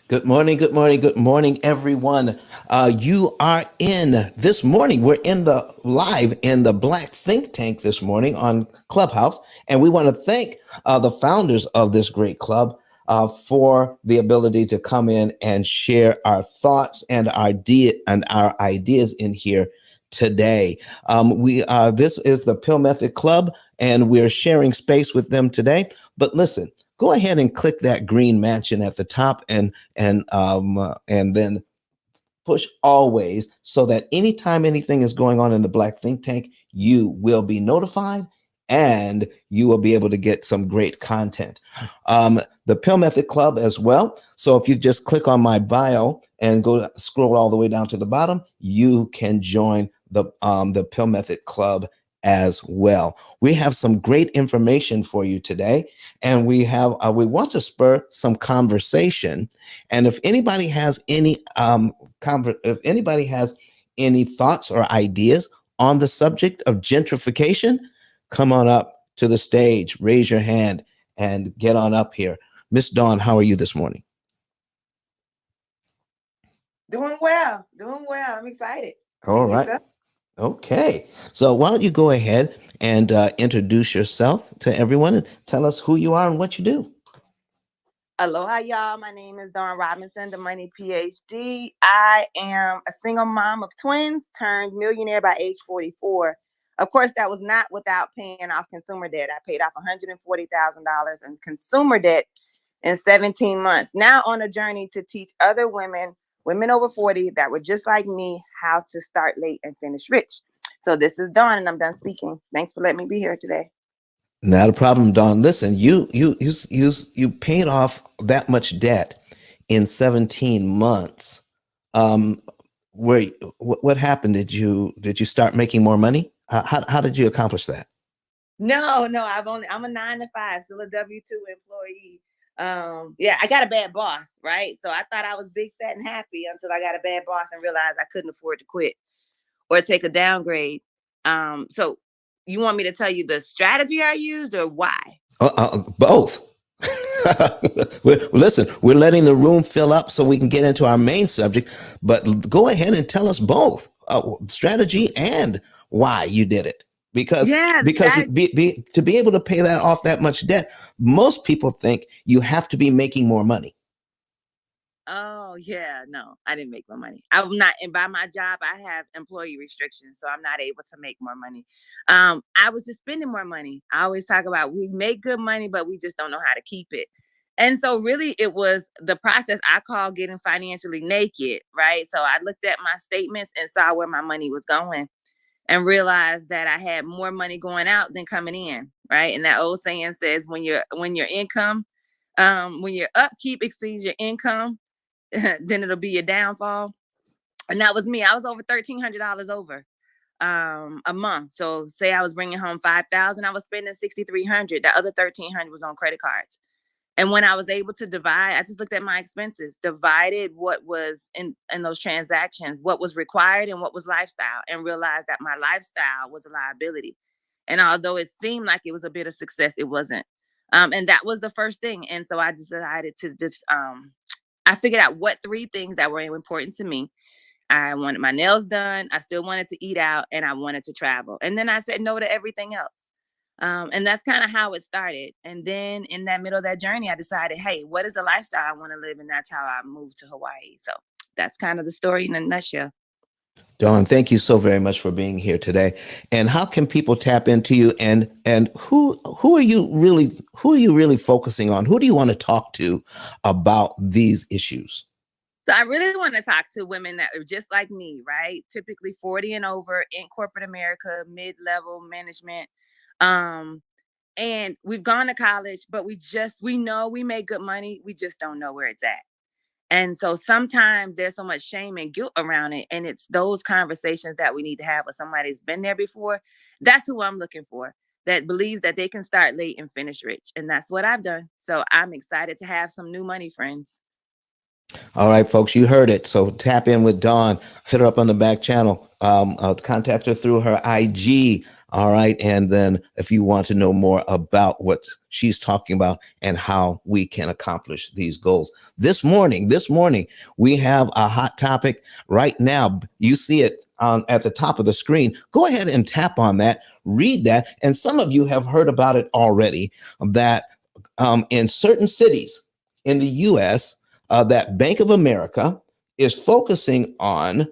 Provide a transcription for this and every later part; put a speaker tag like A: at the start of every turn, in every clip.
A: Good morning, good morning, good morning, everyone. You are in this morning. We're in the live in the Black Think Tank this morning on Clubhouse, and we want to thank the founders of this great club for the ability to come in and share our thoughts and our ideas in here today. We This is the Pill Method Club, and we're sharing space with them today. But listen, go ahead and click that green mansion at the top and then push always so that anytime anything is going on in the Black Think Tank, you will be notified and you will be able to get some great content. The Pill Method Club as well. So if you just click on my bio and scroll all the way down to the bottom, you can join the Pill Method Club as well. We have some great information for you today, and we want to spur some conversation. And if anybody has any thoughts or ideas on the subject of gentrification, come on up to the stage, raise your hand, and get on up here. Miss Dawn, how are you this morning?
B: Doing well. I'm excited.
A: All right. Okay. So why don't you go ahead and introduce yourself to everyone and tell us who you are and what you do.
B: Aloha, y'all. My name is Dawn Robinson, the Money PhD. I am a single mom of twins, turned millionaire by age 44. Of course, that was not without paying off consumer debt. I paid off $140,000 in consumer debt in 17 months. Now on a journey to teach other women over 40 that were just like me, how to start late and finish rich. So this is Dawn, and I'm done speaking. Thanks for letting me be here today.
A: Not a problem, Dawn. Listen, you paid off that much debt in 17 months. What happened? Did you start making more money? How did you accomplish that?
B: No, I'm a 9 to 5, still a W-2 employee. I got a bad boss, right? So I thought I was big, fat, and happy until I got a bad boss and realized I couldn't afford to quit or take a downgrade. So you want me to tell you the strategy I used or why?
A: Both. Listen, we're letting the room fill up so we can get into our main subject, but go ahead and tell us both strategy and why you did it. Because to be able to pay that off that much debt, most people think you have to be making more money.
B: Oh yeah, no, I didn't make more money. I'm not, and by my job, I have employee restrictions, so I'm not able to make more money. I was just spending more money. I always talk about we make good money, but we just don't know how to keep it. And so really it was the process I call getting financially naked, right? So I looked at my statements and saw where my money was going and realized that I had more money going out than coming in, right? And that old saying says when your income, when your upkeep exceeds your income, then it'll be your downfall. And that was me. I was over $1,300 over a month. So say I was bringing home 5,000, I was spending 6,300. The other 1,300 was on credit cards. And when I was able to divide, I just looked at my expenses, divided what was in those transactions, what was required and what was lifestyle, and realized that my lifestyle was a liability. And although it seemed like it was a bit of success, it wasn't. And that was the first thing. And so I decided to just, I figured out what 3 things that were important to me. I wanted my nails done. I still wanted to eat out, and I wanted to travel. And then I said no to everything else. And that's kind of how it started. And then in that middle of that journey, I decided, hey, what is the lifestyle I want to live? And that's how I moved to Hawaii. So that's kind of the story in a nutshell.
A: Dawn, thank you so very much for being here today. And how can people tap into you? And who are you really focusing on? Who do you want to talk to about these issues?
B: So I really want to talk to women that are just like me, right? Typically 40 and over in corporate America, mid-level management. And we've gone to college, but we know we make good money. We just don't know where it's at. And so sometimes there's so much shame and guilt around it. And it's those conversations that we need to have with somebody who's been there before. That's who I'm looking for, that believes that they can start late and finish rich. And that's what I've done. So I'm excited to have some new money friends.
A: All right, folks, you heard it. So tap in with Dawn, hit her up on the back channel, contact her through her IG All right. And then if you want to know more about what she's talking about and how we can accomplish these goals. This morning, we have a hot topic right now. You see it at the top of the screen. Go ahead and tap on that, read that. And some of you have heard about it already, that in certain cities in the US, that Bank of America is focusing on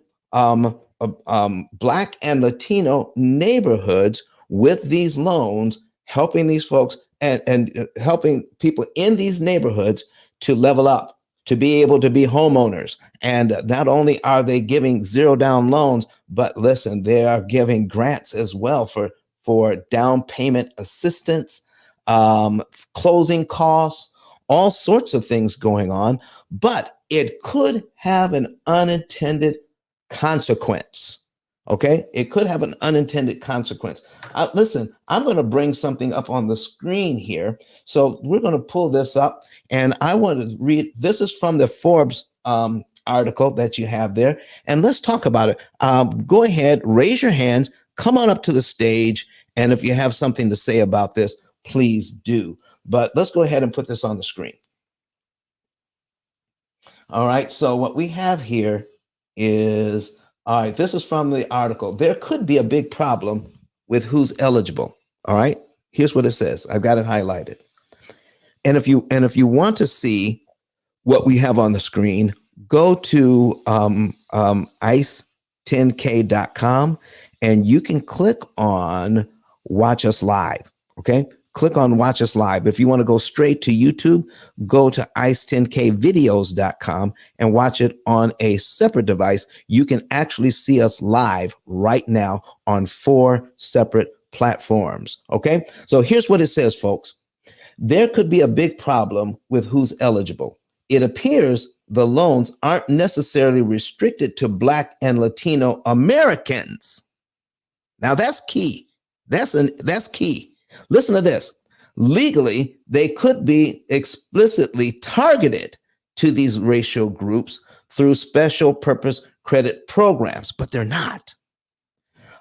A: Black and Latino neighborhoods with these loans, helping these folks and helping people in these neighborhoods to level up, to be able to be homeowners. And not only are they giving zero down loans, but listen, they are giving grants as well for down payment assistance, closing costs, all sorts of things going on. But it could have an unintended consequence. Okay, it could have an unintended consequence. Listen, I'm going to bring something up on the screen here. So we're going to pull this up, and I want to read. This is from the Forbes article that you have there, and let's talk about it. Go ahead, raise your hands, come on up to the stage, and if you have something to say about this, please do. But let's go ahead and put this on the screen. All right, so what we have here is, all right, this is from the article. There could be a big problem with who's eligible. All right, here's what it says. I've got it highlighted. And if you want to see what we have on the screen, go to ice10k.com and you can click on Watch Us Live. Okay, click on Watch Us Live. If you want to go straight to YouTube, go to ice10kvideos.com and watch it on a separate device. You can actually see us live right now on 4 separate platforms. Okay, so here's what it says, folks. There could be a big problem with who's eligible. It appears the loans aren't necessarily restricted to Black and Latino Americans. Now that's key. That's key. Listen to this. Legally, they could be explicitly targeted to these racial groups through special purpose credit programs, but they're not.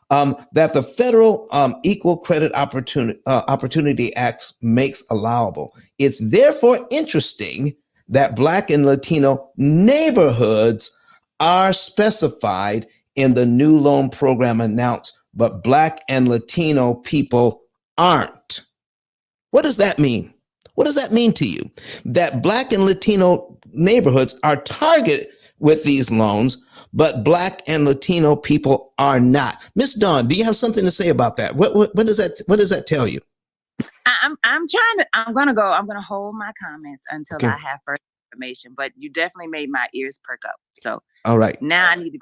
A: That the federal Equal Credit Opportunity Act makes allowable. It's therefore interesting that Black and Latino neighborhoods are specified in the new loan program announced, but Black and Latino people aren't. What does that mean? What does that mean to you? That Black and Latino neighborhoods are targeted with these loans, but Black and Latino people are not. Miss Dawn, do you have something to say about that? What does that tell you?
B: I'm gonna hold my comments until I have further information, but you definitely made my ears perk up. So
A: all right.
B: Now I need to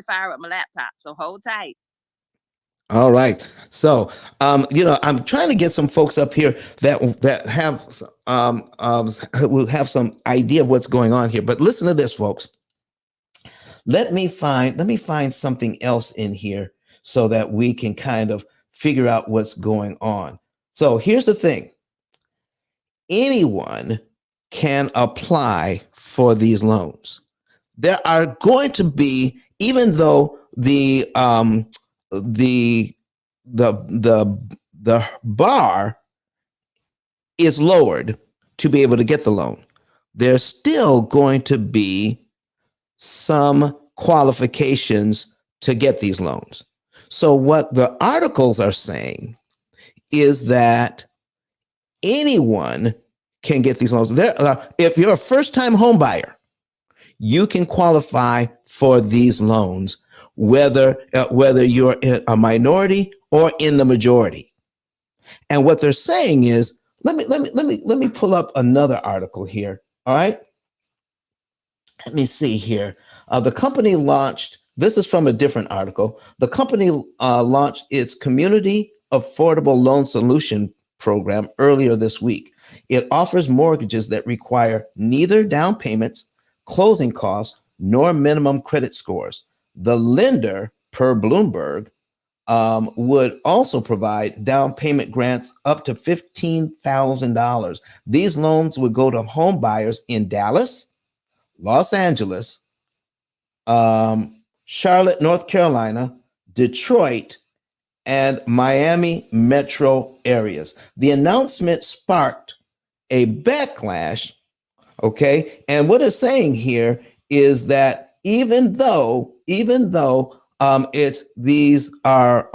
B: fire up my laptop. So hold tight.
A: All right. So, I'm trying to get some folks up here that have will have some idea of what's going on here. But listen to this, folks. Let me find something else in here so that we can kind of figure out what's going on. So here's the thing. Anyone can apply for these loans. There are going to be, even though the bar is lowered to be able to get the loan, there's still going to be some qualifications to get these loans. So what the articles are saying is that anyone can get these loans. If you're a first-time home buyer, you can qualify for these loans, whether you're a minority or in the majority. And what they're saying is, let me pull up another article here. All right. Let me see here. The company launched, this is from a different article. The company launched its Community Affordable Loan Solution program earlier this week. It offers mortgages that require neither down payments, closing costs, nor minimum credit scores. The lender, per Bloomberg, would also provide down payment grants up to $15,000. These loans would go to home buyers in Dallas, Los Angeles, Charlotte, North Carolina, Detroit, and Miami metro areas. The announcement sparked a backlash. Okay. And what it's saying here is that even though it's these are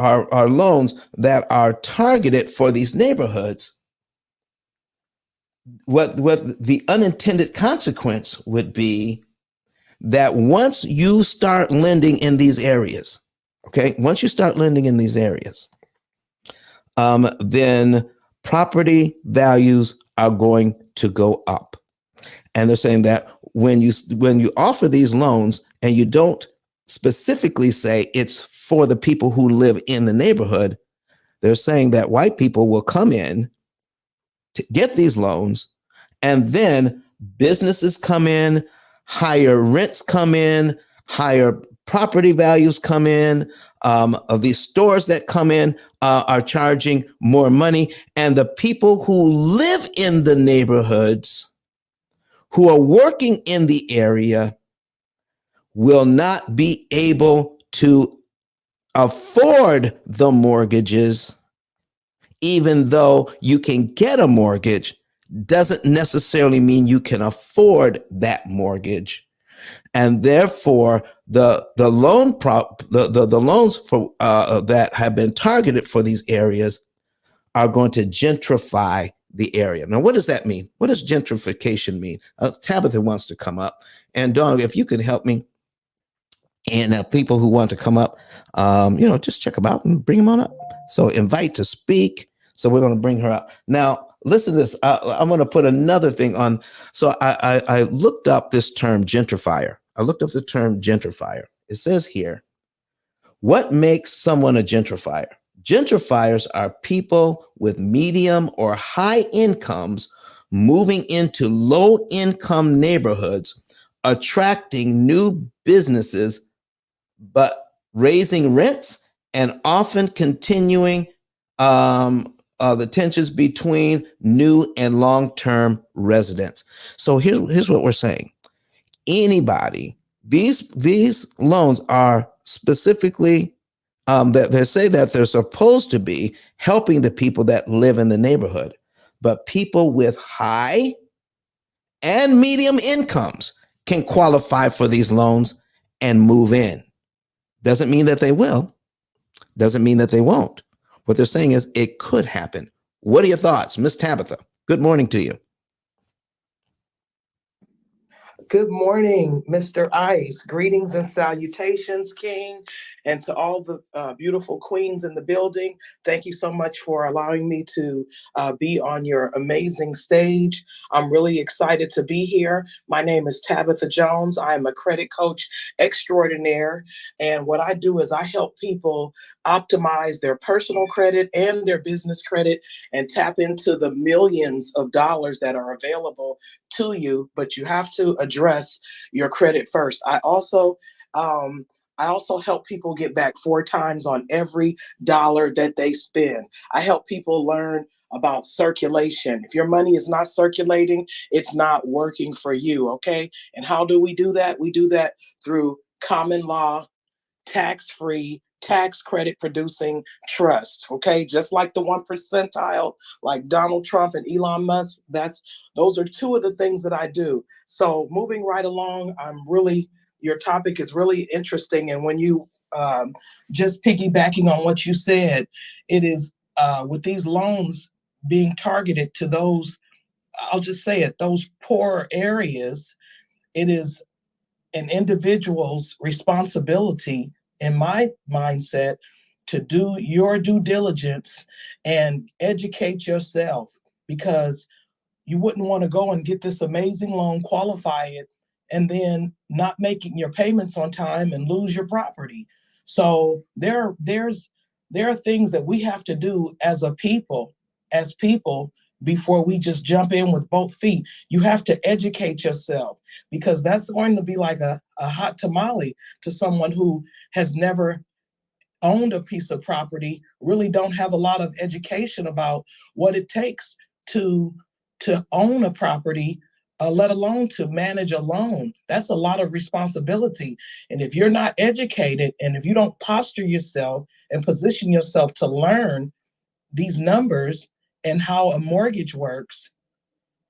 A: loans that are targeted for these neighborhoods, what the unintended consequence would be that once you start lending in these areas, okay, once you start lending in these areas, then property values are going to go up. And they're saying that when you offer these loans and you don't specifically say it's for the people who live in the neighborhood, they're saying that white people will come in to get these loans, and then businesses come in, higher rents come in, higher property values come in. Of these stores that come in are charging more money, and the people who live in the neighborhoods, who are working in the area, will not be able to afford the mortgages. Even though you can get a mortgage, doesn't necessarily mean you can afford that mortgage. And therefore, the loans for that have been targeted for these areas are going to gentrify the area. Now, what does that mean? What does gentrification mean? Tabitha wants to come up, and Dawn, if you could help me, and people who want to come up, just check them out and bring them on up. So invite to speak. So we're going to bring her up. Now, listen to this. I'm going to put another thing on. So I looked up this term gentrifier. I looked up the term gentrifier. It says here, what makes someone a gentrifier? Gentrifiers are people with medium or high incomes moving into low income neighborhoods, attracting new businesses, but raising rents and often continuing the tensions between new and long-term residents. So here's what we're saying. Anybody, these loans are specifically that they say that they're supposed to be helping the people that live in the neighborhood, but people with high and medium incomes can qualify for these loans and move in. Doesn't mean that they will. Doesn't mean that they won't. What they're saying is it could happen. What are your thoughts, Miss Tabitha? Good morning to you.
C: Good morning, Mr. Ice. Greetings and salutations, King, and to all the beautiful queens in the building. Thank you so much for allowing me to be on your amazing stage. I'm really excited to be here. My name is Tabitha Jones. I am a credit coach extraordinaire. And what I do is I help people optimize their personal credit and their business credit and tap into the millions of dollars that are available to you, but you have to address your credit first. I also help people get back 4 times on every dollar that they spend. I help people learn about circulation. If your money is not circulating, it's not working for you, okay? And how do we do that? We do that through common law, tax-free, tax credit producing trust. Okay, just like the 1%, like Donald Trump and Elon Musk. Those are 2 of the things that I do. So moving right along, your topic is really interesting, and when you just piggybacking on what you said, it is with these loans being targeted to those, I'll just say it, those poor areas. It is an individual's responsibility, in my mindset, to do your due diligence and educate yourself, because you wouldn't want to go and get this amazing loan, qualify it, and then not making your payments on time and lose your property. So there are things that we have to do as people, before we just jump in with both feet. You have to educate yourself, because that's going to be like a hot tamale to someone who has never owned a piece of property, really don't have a lot of education about what it takes to own a property let alone to manage a loan. That's a lot of responsibility. And if you're not educated and if you don't posture yourself and position yourself to learn these numbers and how a mortgage works,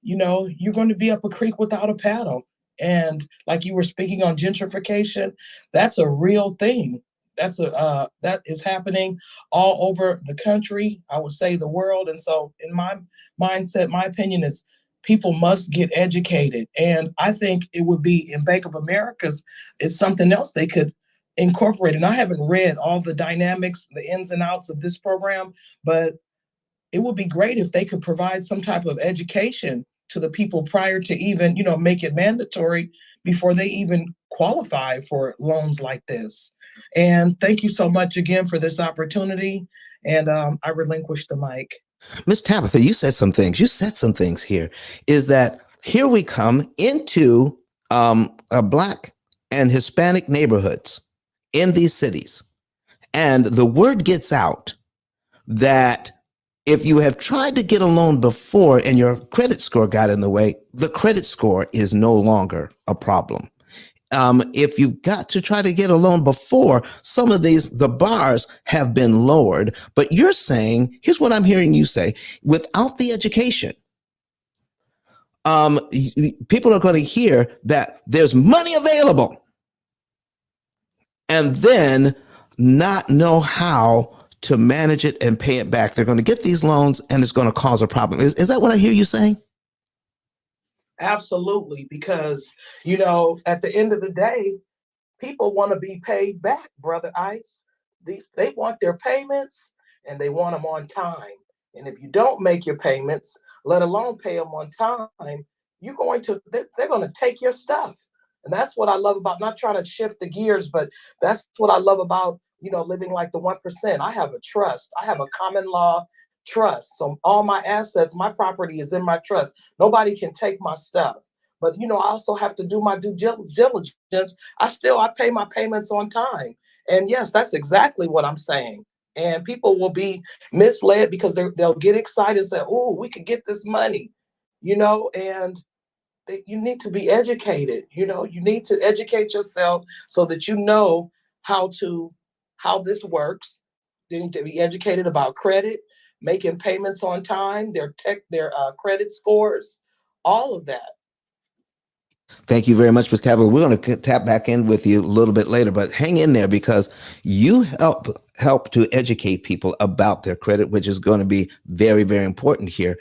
C: you're going to be up a creek without a paddle. And like you were speaking on gentrification, that's a real thing. That is happening all over the country, I would say the world. And so in my mindset, my opinion is people must get educated. And I think it would be in Bank of America's, it's something else they could incorporate. And I haven't read all the dynamics, the ins and outs of this program, but it would be great if they could provide some type of education to the people prior to even, make it mandatory before they even qualify for loans like this. And thank you so much again for this opportunity. And I relinquish the mic.
A: Miss Tabitha, you said some things. You said some things here. Is that here we come into a Black and Hispanic neighborhoods in these cities, and the word gets out that if you have tried to get a loan before and your credit score got in the way, the credit score is no longer a problem. If you've got to try to get a loan before, some of the bars have been lowered. But you're saying, here's what I'm hearing you say: without the education, people are going to hear that there's money available and then not know how to manage it and pay it back. They're going to get these loans and it's going to cause a problem. Is that what I hear you saying?
C: Absolutely, because, at the end of the day, people want to be paid back, Brother Ice. They want their payments and they want them on time. And if you don't make your payments, let alone pay them on time, they're going to take your stuff. And that's what I love about, not trying to shift the gears, but that's what I love about, living like the 1%. I have a trust. I have a common law trust. So all my assets, my property is in my trust. Nobody can take my stuff. But I also have to do my due diligence. I pay my payments on time. And yes, that's exactly what I'm saying. And people will be misled because they'll get excited and say, "Oh, we could get this money," and you need to be educated. You need to educate yourself so that you know how this works. You need to be educated about credit, making payments on time, their credit scores, all of that.
A: Thank you very much, Ms. Tabitha. We're going to tap back in with you a little bit later, but hang in there because you help to educate people about their credit, which is going to be very, very important here.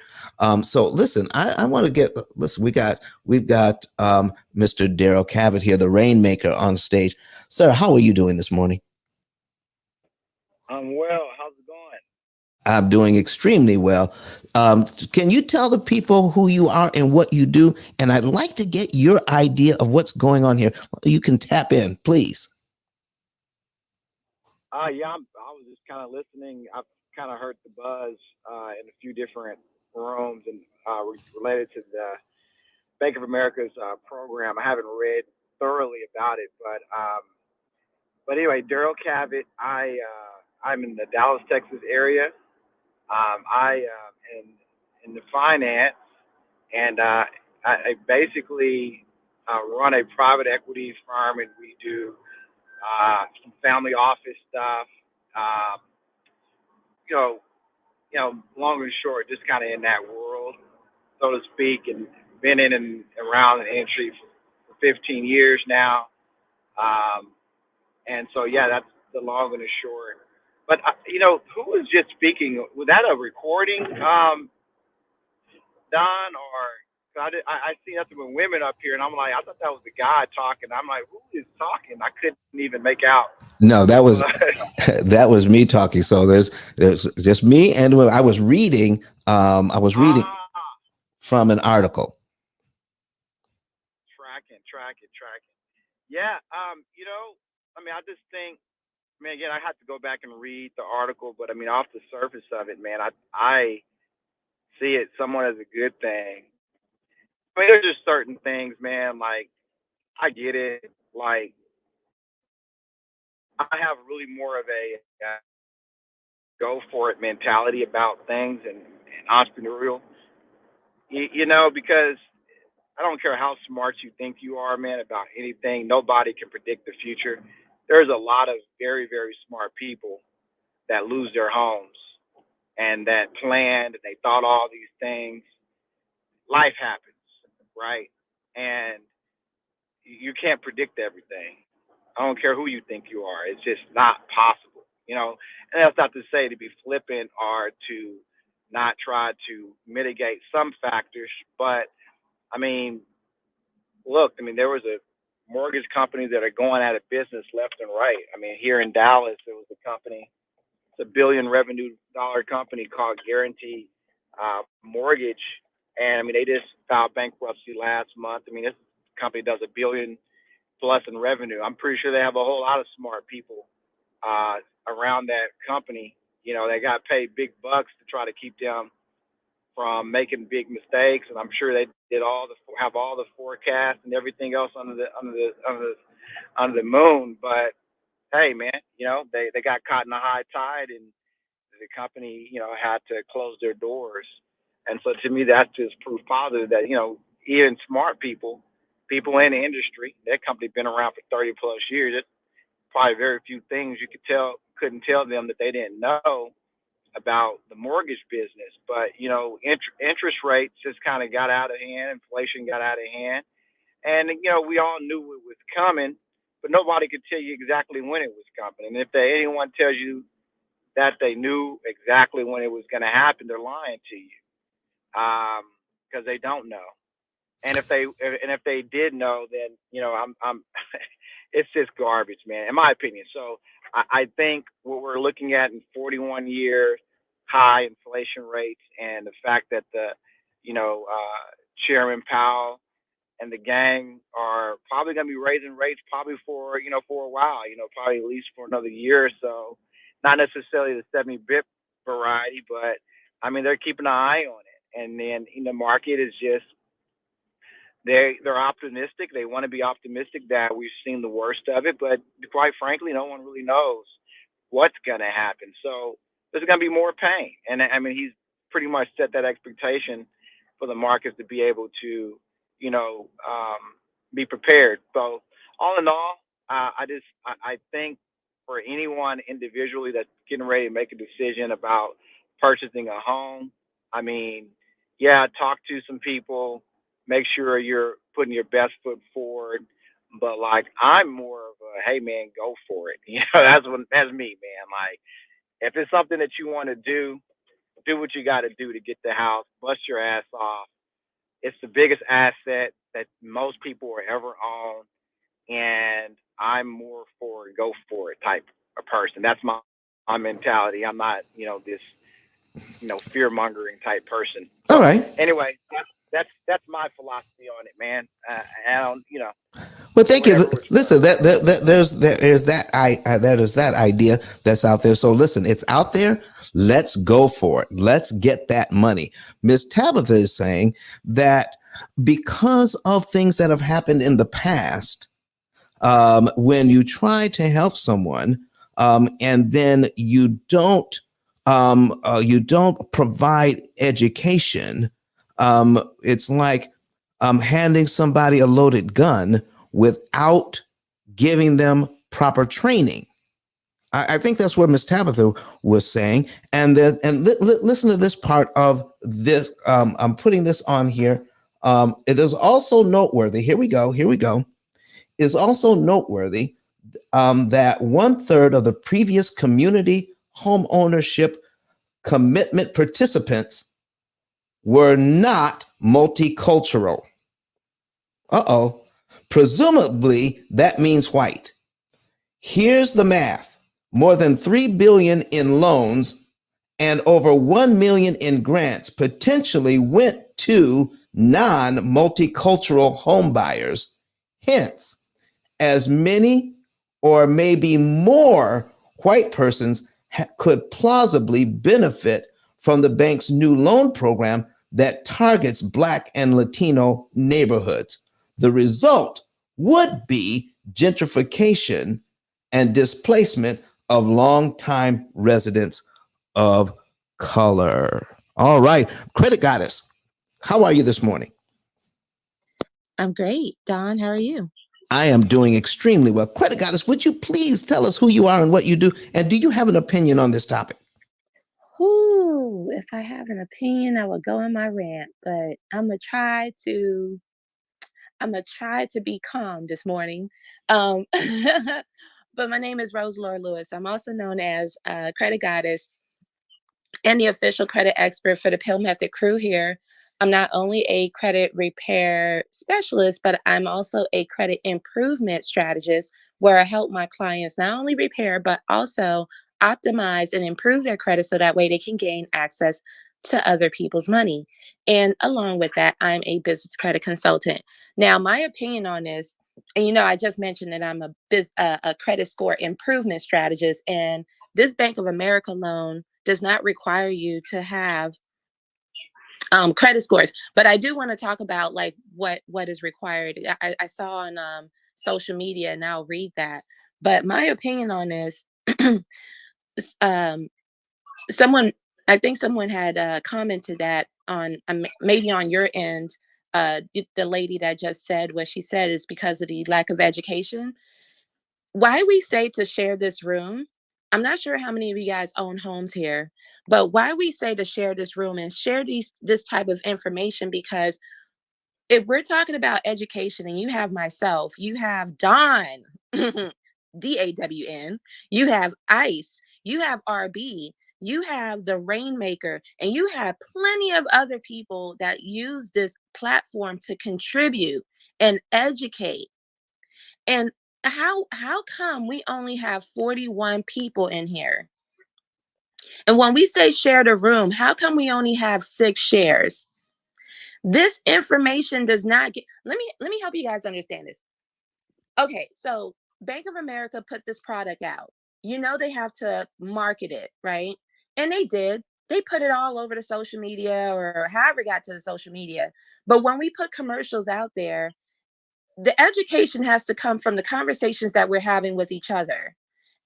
A: So listen, I want to listen. We've got Mr. Daryl Cavett here, the Rainmaker, on stage. Sir, how are you doing this morning?
D: I'm well. How's it going?
A: I'm doing extremely well. Can you tell the people who you are and what you do? And I'd like to get your idea of what's going on here. You can tap in, please.
D: Yeah, I was just kind of listening. I've kind of heard the buzz in a few different rooms and related to the Bank of America's program. I haven't read thoroughly about it, but anyway, Daryl Cavett. I'm in the Dallas, Texas area. I am in the finance, and I basically run a private equity firm, and we do some family office stuff. Um, you know, long and short, just kind of in that world, so to speak, and been in and around the industry for 15 years now. Um, and so, yeah, that's the long and the short. But who was just speaking? Was that a recording, Don, or? I see nothing but women up here, and I'm like, I thought that was the guy talking. I'm like, who is talking? I couldn't even make out.
A: No, that was that was me talking. So there's just me, and I was reading. I was reading
D: Ah,
A: from an article.
D: tracking. Yeah, I mean, I just think, man, again, I have to go back and read the article, but I mean, off the surface of it, man, I see it somewhat as a good thing. I mean, there's just certain things, man, like, I get it. Like, I have really more of a go for it mentality about things and entrepreneurial, because I don't care how smart you think you are, man, about anything. Nobody can predict the future. There's a lot of very, very smart people that lose their homes and that planned and they thought all these things. Life happens, right? And you can't predict everything. I don't care who you think you are. It's just not possible, you know. And that's not to say to be flippant or to not try to mitigate some factors, but I mean, look, I mean, there was a mortgage company that are going out of business left and right. I mean, here in Dallas, there was a company, it's a billion revenue dollar company called Guarantee Mortgage, and I mean, they just filed bankruptcy last month. I mean, this company does a billion plus in revenue. I'm pretty sure they have a whole lot of smart people uh, around that company. You know, they got paid big bucks to try to keep them from making big mistakes, and I'm sure they did have all the forecasts and everything else under the moon. But hey, man, you know they got caught in a high tide, and the company had to close their doors. And so to me, that's just proof positive that even smart people in the industry, that company been around for 30 plus years. There's probably very few things you couldn't tell them that they didn't know about the mortgage business. But interest rates just kind of got out of hand, inflation got out of hand, and we all knew it was coming, but nobody could tell you exactly when it was coming. And if anyone tells you that they knew exactly when it was going to happen, they're lying to you, because they don't know. And if they did know, then I'm it's just garbage, man, in my opinion. So I think what we're looking at in 41 years, high inflation rates, and the fact that the Chairman Powell and the gang are probably going to be raising rates probably for a while, probably at least for another year or so. Not necessarily the 70 bip variety, but I mean they're keeping an eye on it, and then the market is just they're optimistic. They want to be optimistic that we've seen the worst of it, but quite frankly, no one really knows what's going to happen. So there's going to be more pain, and I mean he's pretty much set that expectation for the markets to be able to, be prepared. So all in all, I think for anyone individually that's getting ready to make a decision about purchasing a home, I mean, yeah, talk to some people, make sure you're putting your best foot forward. But like, I'm more of a, hey man, go for it. That's me, man. Like, if it's something that you want to do what you got to do to get the house, bust your ass off. It's the biggest asset that most people will ever own, and I'm more for go for it type of person. That's my mentality. I'm not this fear mongering type person.
A: All
D: So
A: right.
D: anyway, that's my philosophy on it, man. I don't
A: Well, thank you.
D: whatever which
A: Listen,
D: one.
A: there's that idea that's out there. So listen, it's out there. Let's go for it. Let's get that money. Miss Tabitha is saying that because of things that have happened in the past, when you try to help someone, and then you don't provide education, it's like handing somebody a loaded gun without giving them proper training. I think that's what Miss Tabitha was saying. And then, listen to this part of this. I'm putting this on here. It is also noteworthy. Here we go. Is also noteworthy that 1/3 of the previous community home ownership commitment participants were not multicultural. Uh-oh. Presumably, that means white. Here's the math. More than $3 billion in loans and over $1 million in grants potentially went to non-multicultural home buyers. Hence, as many or maybe more white persons could plausibly benefit from the bank's new loan program that targets Black and Latino neighborhoods. The result would be gentrification and displacement of longtime residents of color. All right, Credit Goddess, how are you this morning?
B: I'm great. Don, how are you?
A: I am doing extremely well. Credit Goddess, would you please tell us who you are and what you do? And do you have an opinion on this topic?
B: Ooh, if I have an opinion, I would go on my rant, but I'm gonna try to be calm this morning. Um, but my name is Rose Laura Lewis. I'm also known as Credit Goddess and the official credit expert for the P.I.L.L Method crew here. I'm not only a credit repair specialist, but I'm also a credit improvement strategist where I help my clients not only repair, but also optimize and improve their credit so that way they can gain access to other people's money. And along with that, I'm a business credit consultant. Now, my opinion on this, and I just mentioned that I'm a credit score improvement strategist, and this Bank of America loan does not require you to have credit scores. But I do want to talk about like what is required. I saw on social media, and I'll read that. But my opinion on this, um, someone, I think someone had commented that on maybe on your end. The lady that just said what she said is because of the lack of education. Why we say to share this room, I'm not sure how many of you guys own homes here, but why we say to share this room and share this type of information, because if we're talking about education and you have myself, you have Dawn, DAWN, you have ICE, you have RB, you have the Rainmaker, and you have plenty of other people that use this platform to contribute and educate. And how come we only have 41 people in here? And when we say share the room, how come we only have 6 shares? This information does not get, let me help you guys understand this. Okay, so Bank of America put this product out. They have to market it, right? And they did. They put it all over the social media or however it got to the social media. But when we put commercials out there, the education has to come from the conversations that we're having with each other.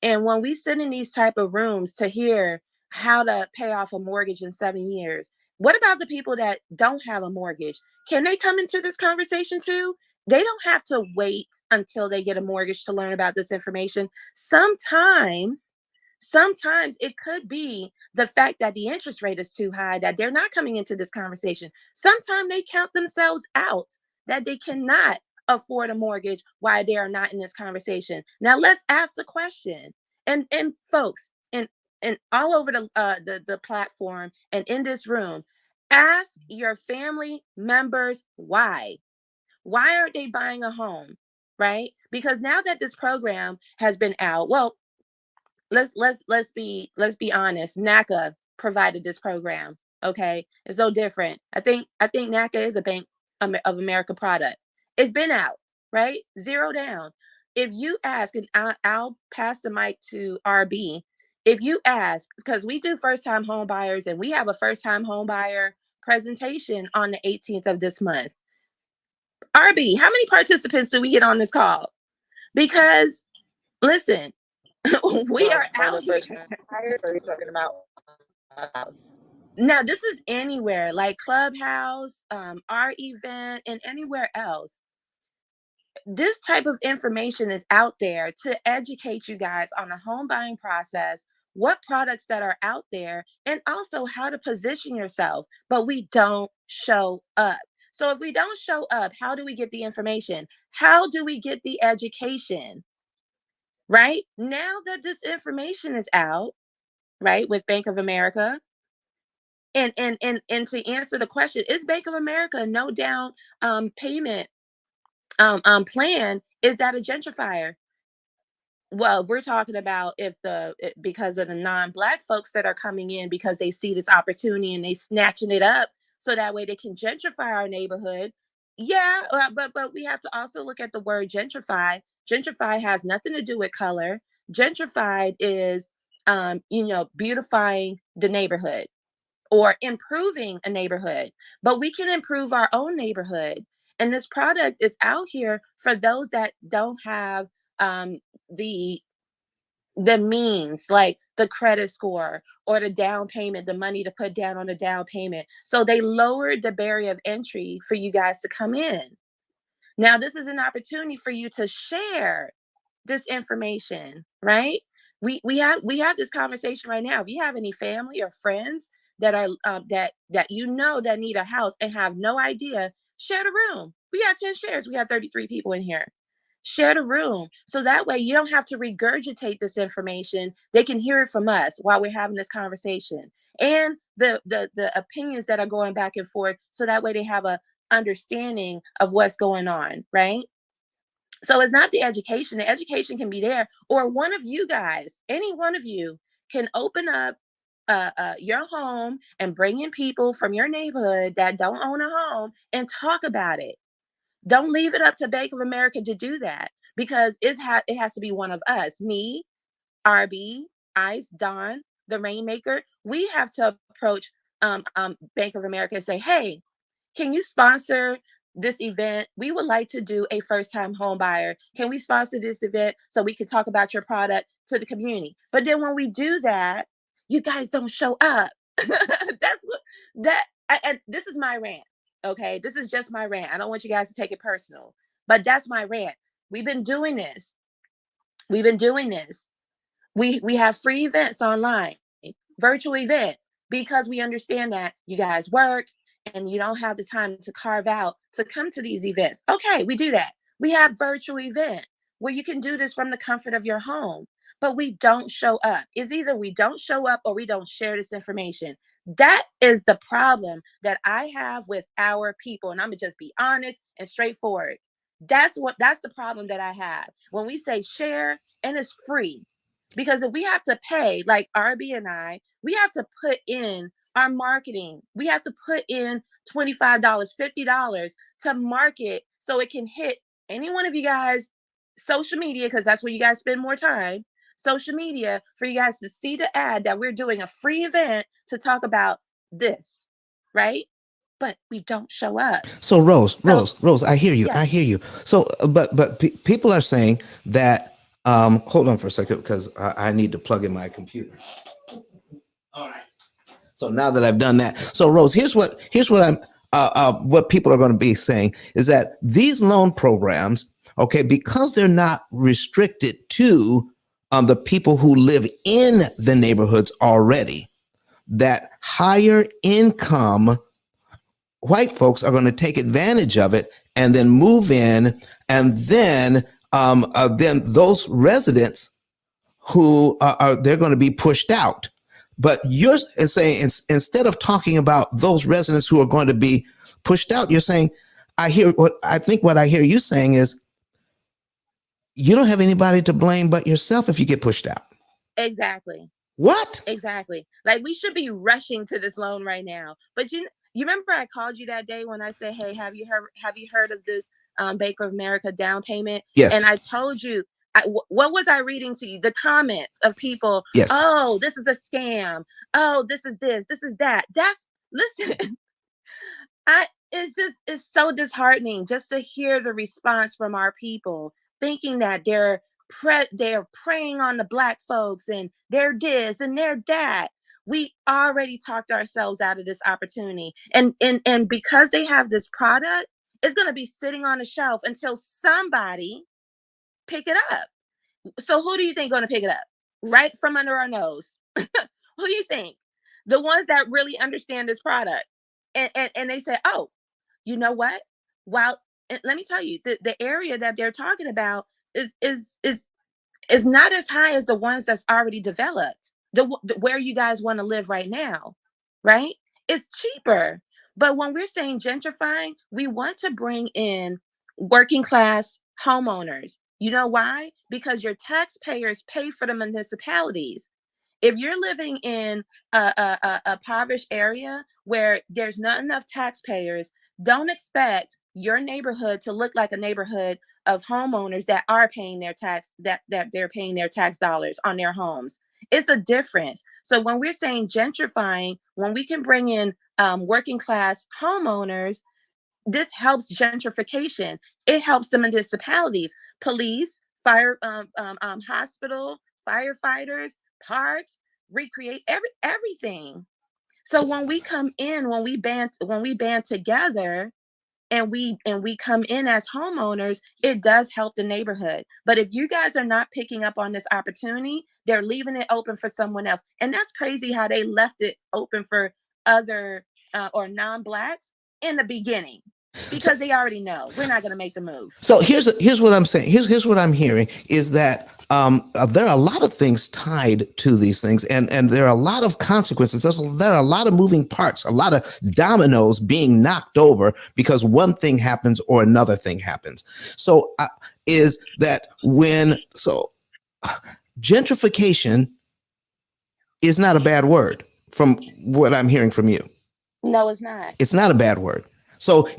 B: And when we sit in these type of rooms to hear how to pay off a mortgage in 7 years, what about the people that don't have a mortgage? Can they come into this conversation too? They don't have to wait until they get a mortgage to learn about this information. Sometimes it could be the fact that the interest rate is too high that they're not coming into this conversation. Sometimes they count themselves out that they cannot afford a mortgage why they are not in this conversation. Now let's ask the question. And folks, and all over the platform and in this room, ask your family members why. Why aren't they buying a home? Right? Because now that this program has been out, well, let's be honest. NACA provided this program. Okay, it's no different. I think NACA is a Bank of America product. It's been out, right? Zero down. If you ask, and I'll pass the mic to RB. If you ask, because we do first time home buyers, and we have a first time home buyer presentation on the 18th of this month. RB, how many participants do we get on this call? Because listen, we are out here.
E: Are you talking about house?
B: Now, this is anywhere like Clubhouse, our event, and anywhere else. This type of information is out there to educate you guys on the home buying process, what products that are out there, and also how to position yourself. But we don't show up. So if we don't show up, how do we get the information? How do we get the education? Right? Now that this information is out, right, with Bank of America, and to answer the question, is Bank of America no down payment plan? Is that a gentrifier? Well, we're talking about because of the non-black folks that are coming in because they see this opportunity and they snatching it up so that way they can gentrify our neighborhood. Yeah, but we have to also look at the word gentrify. Gentrify has nothing to do with color. Gentrified is beautifying the neighborhood or improving a neighborhood, but we can improve our own neighborhood. And this product is out here for those that don't have the means, like the credit score or the down payment, the money to put down on the down payment. So they lowered the barrier of entry for you guys to come in. Now, this is an opportunity for you to share this information, right? We have this conversation right now. If you have any family or friends that are that you know that need a house and have no idea, share the room. We got 10 shares. We got 33 people in here. Share the room so that way you don't have to regurgitate this information. They can hear it from us while we're having this conversation, and the opinions that are going back and forth, so that way they have a understanding of what's going on, right? So it's not the education. The education can be there, or one of you guys, any one of you, can open up your home and bring in people from your neighborhood that don't own a home and talk about it. Don't leave it up to Bank of America to do that, because it has to be one of us, me, RB, Ice, Don, the Rainmaker. We have to approach Bank of America and say, hey, can you sponsor this event? We would like to do a first time home buyer. Can we sponsor this event so we can talk about your product to the community? But then when we do that, you guys don't show up. That's what and this is my rant. Okay. This is just my rant. I don't want you guys to take it personal, but that's my rant. We've been doing this. We've been doing this. We have free events online, virtual event, because we understand that you guys work and you don't have the time to carve out to come to these events. Okay, we do that. We have virtual event where you can do this from the comfort of your home, but we don't show up. It's either we don't show up or we don't share this information. That is the problem that I have with our people, and I'm gonna just be honest and straightforward. That's the problem that I have when we say share and it's free. Because if we have to pay, like RB and I, we have to put in our marketing. We have to put in $25, $50 to market so it can hit any one of you guys' social media, because that's where you guys spend more time. Social media, for you guys to see the ad that we're doing a free event to talk about this, right? But we don't show up.
A: So
B: So
A: Rose, I hear you.
B: yeah,
A: I hear you. So, people are saying that. Hold on for a second, because I need to plug in my computer. All right. So now that I've done that, so Rose, here's what I'm what people are going to be saying is that these loan programs, okay, because they're not restricted to the people who live in the neighborhoods already, that higher income white folks are going to take advantage of it and then move in, and then those residents who are they're going to be pushed out. But you're saying instead of talking about those residents who are going to be pushed out, you're saying, what I hear you saying is you don't have anybody to blame but yourself if you get pushed out.
B: exactly.
A: What?
B: Exactly. Like we should be rushing to this loan right now. But you remember I called you that day when I said, "Hey, have you heard of this Bank of America down payment?" And
A: Yes.
B: I told you, what was I reading to you? The comments of people.
A: Yes.
B: Oh, this is a scam. Oh, this is this. This is that. That's listen. I it's so disheartening just to hear the response from our people, thinking that they're preying on the black folks and they're this and they're that. We already talked ourselves out of this opportunity. And because they have this product, it's gonna be sitting on the shelf until somebody pick it up. So who do you think gonna pick it up? Right from under our nose. Who do you think? The ones that really understand this product. And they say, oh, you know what? While let me tell you, the area that they're talking about is not as high as the ones that's already developed. Where you guys want to live right now, right? It's cheaper. But when we're saying gentrifying, we want to bring in working class homeowners. You know why? Because your taxpayers pay for the municipalities. If you're living in a impoverished area where there's not enough taxpayers, don't expect your neighborhood to look like a neighborhood of homeowners that are paying their tax, that they're paying their tax dollars on their homes. It's a difference. So when we're saying gentrifying, when we can bring in working class homeowners, this helps gentrification. It helps the municipalities, police, fire, hospital, firefighters, parks, recreate everything. So when we come in, when we band together, and we come in as homeowners, it does help the neighborhood. But if you guys are not picking up on this opportunity, they're leaving it open for someone else. And that's crazy how they left it open for other or non-blacks in the beginning, because they already know we're not going to make the move.
A: So here's what I'm saying. Here's what I'm hearing is that there are a lot of things tied to these things, and there are a lot of consequences. There are a lot of moving parts, a lot of dominoes being knocked over because one thing happens or another thing happens. So is that gentrification is not a bad word from what I'm hearing from you.
B: No, it's not.
A: It's not a bad word. So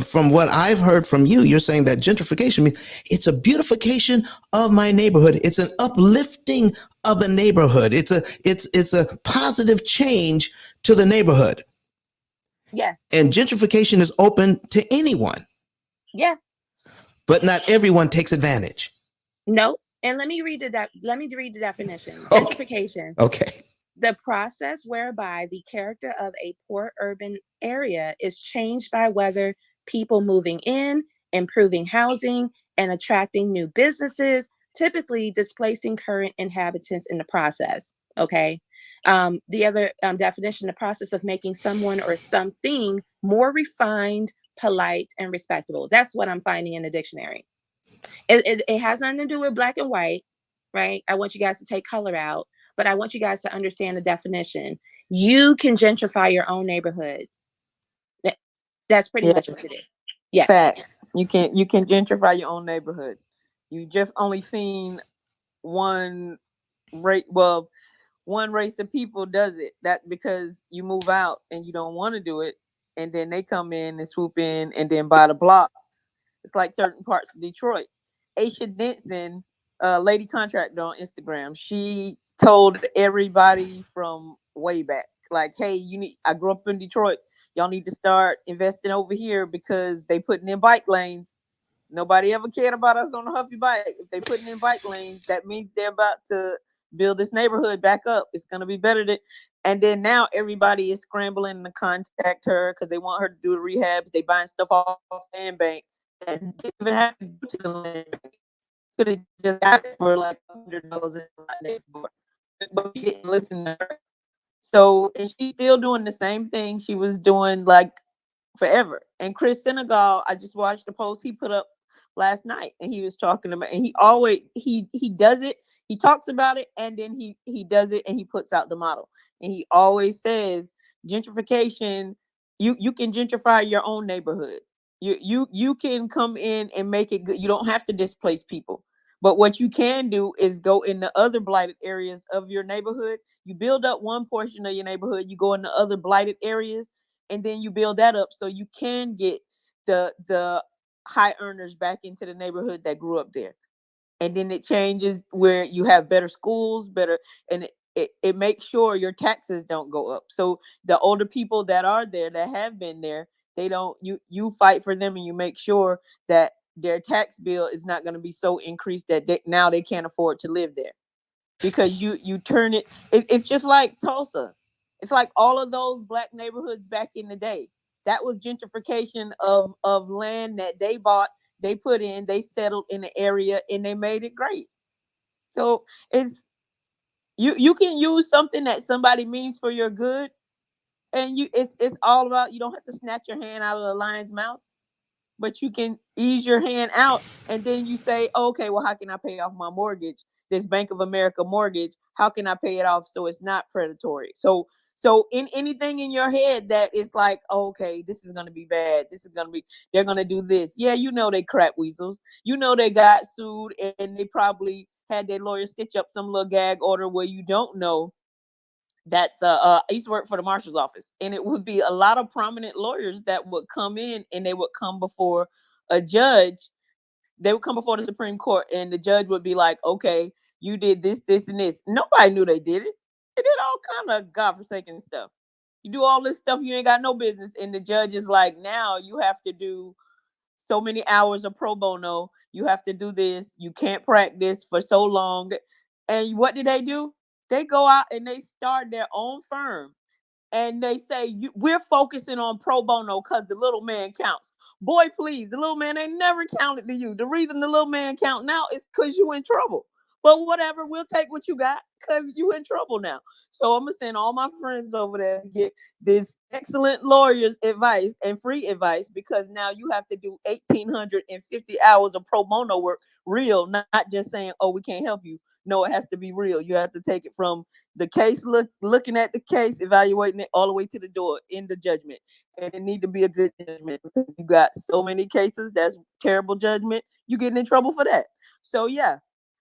A: from what I've heard from you, you're saying that gentrification means it's a beautification of my neighborhood. It's an uplifting of a neighborhood. It's a positive change to the neighborhood.
B: Yes.
A: And gentrification is open to anyone.
B: Yeah.
A: But not everyone takes advantage.
B: Nope. And let me read the definition. Gentrification.
A: Okay.
B: The process whereby the character of a poor urban area is changed by whether people moving in, improving housing, and attracting new businesses, typically displacing current inhabitants in the process. Okay. The other definition, the process of making someone or something more refined, polite, and respectable. That's what I'm finding in the dictionary. It has nothing to do with black and white, right? I want you guys to take color out, but I want you guys to understand the definition. You can gentrify your own neighborhood. That's pretty much what it is. Yes.
F: Fact. You can gentrify your own neighborhood. You just only seen one rate. Well, one race of people does it. That because you move out and you don't want to do it, and then they come in and swoop in and then buy the blocks. It's like certain parts of Detroit. Aisha Denson, lady contractor on Instagram, she told everybody from way back, like, hey, I grew up in Detroit. Y'all need to start investing over here because they putting in bike lanes. Nobody ever cared about us on the Huffy bike. If they putting in bike lanes, that means they're about to build this neighborhood back up. It's going to be better than. And then now everybody is scrambling to contact her because they want her to do the rehabs. They buying stuff off land bank and didn't even have to go to the land bank. Could have just got it for like $100 next door, but he didn't listen to her. So, and she's still doing the same thing she was doing like forever. And Chris Senegal, I just watched the post he put up last night, and he was talking about, and he always he does it. He talks about it, and then he does it, and he puts out the model. And he always says gentrification. You can gentrify your own neighborhood. You can come in and make it good. You don't have to displace people. But what you can do is go in the other blighted areas of your neighborhood. You build up one portion of your neighborhood, you go in the other blighted areas, and then you build that up so you can get the high earners back into the neighborhood that grew up there. And then it changes where you have better schools, better, and it makes sure your taxes don't go up. So the older people that are there that have been there, they don't, you fight for them, and you make sure that their tax bill is not going to be so increased that now they can't afford to live there, because you turn it's just like Tulsa. It's like all of those black neighborhoods back in the day. That was gentrification of land that they bought, they put in, they settled in the area, and they made it great. So it's you can use something that somebody means for your good, and it's all about, you don't have to snatch your hand out of the lion's mouth, but you can ease your hand out, and then you say, okay, well, how can I pay off my mortgage? This Bank of America mortgage, how can I pay it off so it's not predatory? So in anything in your head that is like, okay, this is gonna be bad, this is gonna be, they're gonna do this. Yeah, you know they crap weasels. You know they got sued, and they probably had their lawyer stitch up some little gag order where you don't know that I used to work for the marshal's office, and it would be a lot of prominent lawyers that would come in, and they would come before a judge. They would come before the Supreme Court, and the judge would be like, okay, you did this, this, and this. Nobody knew they did it. They did all kind of godforsaken stuff. You do all this stuff you ain't got no business, and the judge is like, now you have to do so many hours of pro bono. You have to do this. You can't practice for so long. And what did they do? They go out and they start their own firm. and they say we're focusing on pro bono because the little man counts. Boy, please, the little man ain't never counted to you. The reason the little man count now is because you in trouble. But whatever, we'll take what you got because you in trouble now. So I'm gonna send all my friends over there to get this excellent lawyer's advice and free advice, because now you have to do 1,850 hours of pro bono work, real, not just saying, oh, we can't help you. No, it has to be real. You have to take it from the case, looking at the case, evaluating it, all the way to the door in the judgment. And it need to be a good judgment, because you got so many cases that's terrible judgment. You getting in trouble for that. So yeah.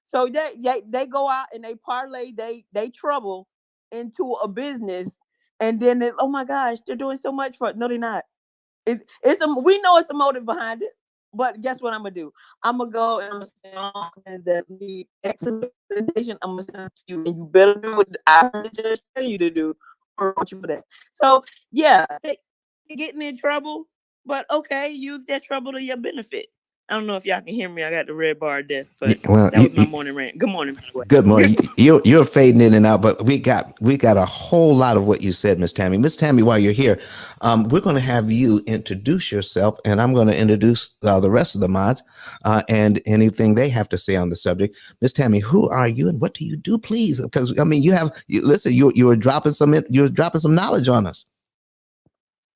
F: So they go out and they parlay they trouble into a business, and then oh my gosh, they're doing so much for it. No, they're not. We know it's a motive behind it, but guess what I'm gonna do? I'm gonna go and I'm gonna send all friends that need excellent presentation. I'm gonna send it to you, and you better do what I heard the judge tell you to do, or want you for that. So yeah, they getting in trouble, but okay, use that trouble to your benefit. I don't know if y'all can hear me. I got the red bar of death, but
A: Well,
F: that was my morning rant. Good morning, by the way.
A: good morning. You're fading in and out, but we got a whole lot of what you said, Miss Tammy. Miss Tammy, while you're here, we're going to have you introduce yourself, and I'm going to introduce the rest of the mods and anything they have to say on the subject. Miss Tammy, who are you, and what do you do, please? Because I mean, listen, you were dropping some knowledge on us.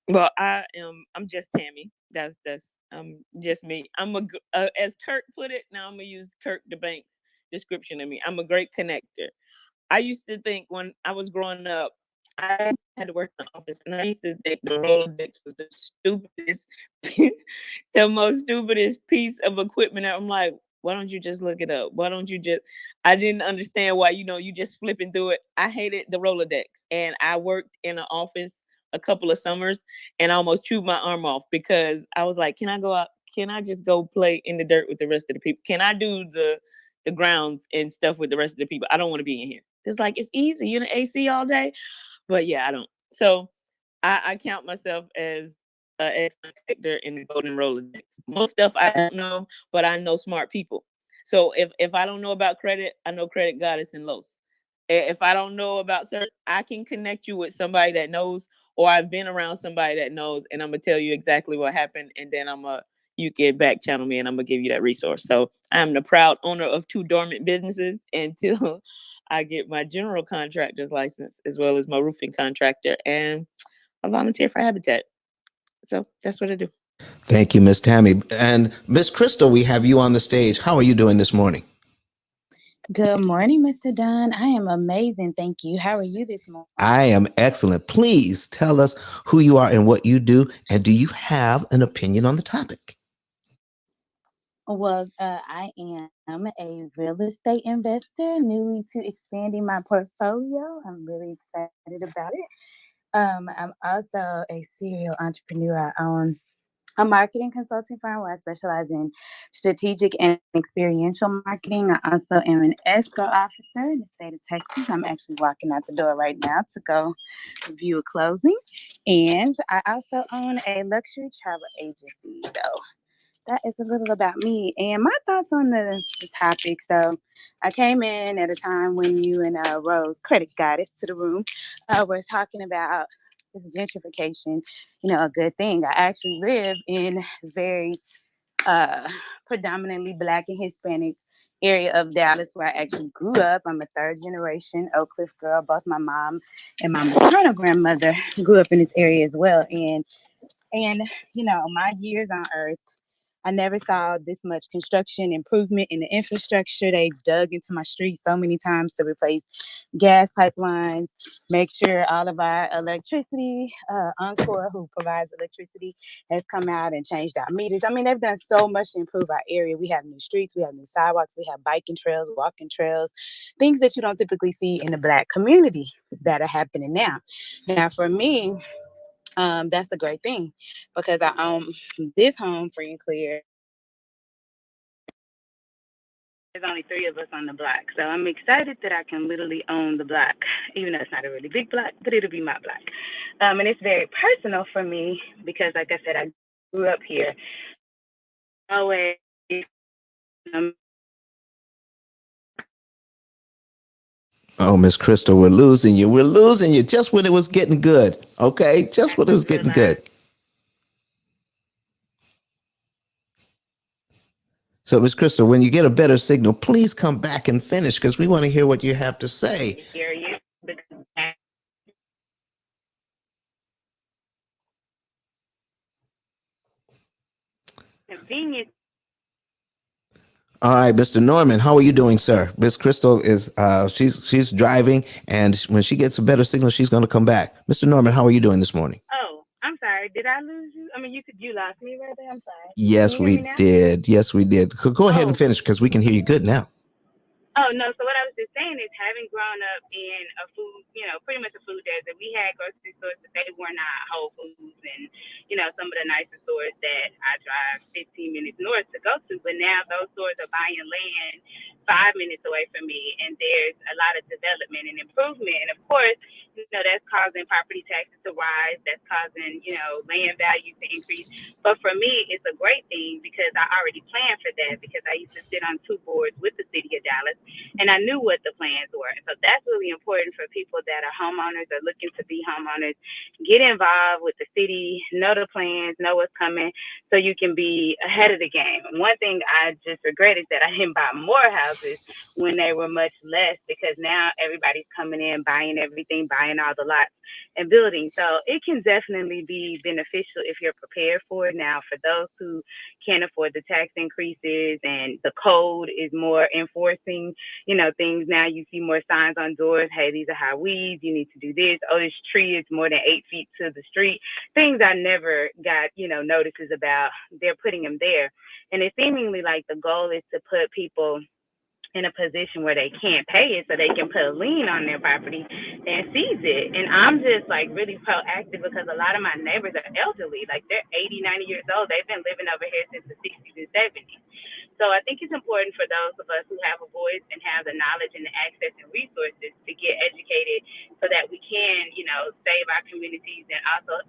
F: Well, I'm just Tammy. That's just me. As Kirk put it. Now I'm gonna use Kirk DeBank's description of me. I'm a great connector. I used to think when I was growing up, I had to work in the office, and I used to think the Rolodex was the stupidest, the most stupidest piece of equipment. I'm like, why don't you just look it up? Why don't you just? I didn't understand why, you just flipping through it. I hated the Rolodex, and I worked in an office a couple of summers, and I almost chewed my arm off because I was like, can I go out? Can I just go play in the dirt with the rest of the people? Can I do the grounds and stuff with the rest of the people? I don't want to be in here. It's like, it's easy. You're in the AC all day. But yeah, I don't. So I count myself as an excellent connector in the golden Rolodex. Most stuff I don't know, but I know smart people. So if I don't know about credit, I know Credit Goddess and Los. If I don't know about certain, I can connect you with somebody that knows, or I've been around somebody that knows, and I'm gonna tell you exactly what happened, and then you can back channel me, and I'm gonna give you that resource. So I'm the proud owner of 2 dormant businesses until I get my general contractor's license, as well as my roofing contractor, and I volunteer for Habitat. So that's what I do.
A: Thank you, Miss Tammy. And Miss Crystal, we have you on the stage. How are you doing this morning?
G: Good morning, Mr. Dunn. I am amazing. Thank you. How are you this morning?
A: I am excellent. Please tell us who you are and what you do. And do you have an opinion on the topic?
G: Well, I am a real estate investor, newly to expanding my portfolio. I'm really excited about it. I'm also a serial entrepreneur. I own a marketing consulting firm where I specialize in strategic and experiential marketing. I also am an escrow officer in the state of Texas. I'm actually walking out the door right now to go view a closing. And I also own a luxury travel agency. So that is a little about me and my thoughts on the topic. So I came in at a time when you and Rose, Credit Goddess, to the room, were talking about this gentrification, a good thing. I actually live in very predominantly Black and Hispanic area of Dallas where I actually grew up. I'm a 3rd generation Oak Cliff girl. Both my mom and my maternal grandmother grew up in this area as well. And my years on earth, I never saw this much construction improvement in the infrastructure. They dug into my street so many times to replace gas pipelines, make sure all of our electricity, Encore, who provides electricity, has come out and changed our meters. I mean, they've done so much to improve our area. We have new streets, we have new sidewalks, we have biking trails, walking trails, things that you don't typically see in the Black community that are happening now. Now, for me, that's a great thing because I own this home free and clear. There's only 3 of us on the block, so I'm excited that I can literally own the block, even though it's not a really big block, but it'll be my block. And it's very personal for me because, like I said, I grew up here. Always,
A: Oh, Miss Crystal, we're losing you. We're losing you just when it was getting good. Okay, just when it was getting good. So, Miss Crystal, when you get a better signal, please come back and finish because we want to hear what you have to say.
G: Hear you because convenience.
A: All right, Mr. Norman, how are you doing, sir? Miss Crystal is she's driving, and when she gets a better signal, she's going to come back. Mr. Norman, how are you doing this morning?
G: Oh, I'm sorry. Did I lose you? I mean, you lost me right there. I'm sorry. Can
A: Yes,
G: you hear me
A: we
G: now?
A: did. Yes, we did. Go ahead and
G: Oh,
A: finish because we can hear you good now.
G: Oh no, so what I was just saying is having grown up in a food, pretty much a food desert, we had grocery stores, but they were not Whole Foods and, some of the nicer stores that I drive 15 minutes north to go to. But now those stores are buying land 5 minutes away from me, and there's a lot of development and improvement. And of course, that's causing property taxes to rise, that's causing, land values to increase. But for me, it's a great thing because I already planned for that because I used to sit on two boards with the city of Dallas and I knew what the plans were. So that's really important for people that are homeowners or looking to be homeowners. Get involved with the city, know the plans, know what's coming, so you can be ahead of the game. One thing I just regret is that I didn't buy more houses when they were much less because now everybody's coming in, buying everything, buying all the lots and building. So it can definitely be beneficial if you're prepared for it. Now, for those who can't afford the tax increases and the code is more enforcing, things now. You see more signs on doors. Hey, these are high weeds. You need to do this. Oh, this tree is more than 8 feet to the street. Things I never got, notices about. They're putting them there. And it's seemingly like the goal is to put people in a position where they can't pay it so they can put a lien on their property and seize it. And I'm just like really proactive because a lot of my neighbors are elderly. Like they're 80, 90 years old. They've been living over here since the 60s and 70s. So I think it's important for those of us who have a voice and have the knowledge and the access and resources to get educated so that we can, save our communities and also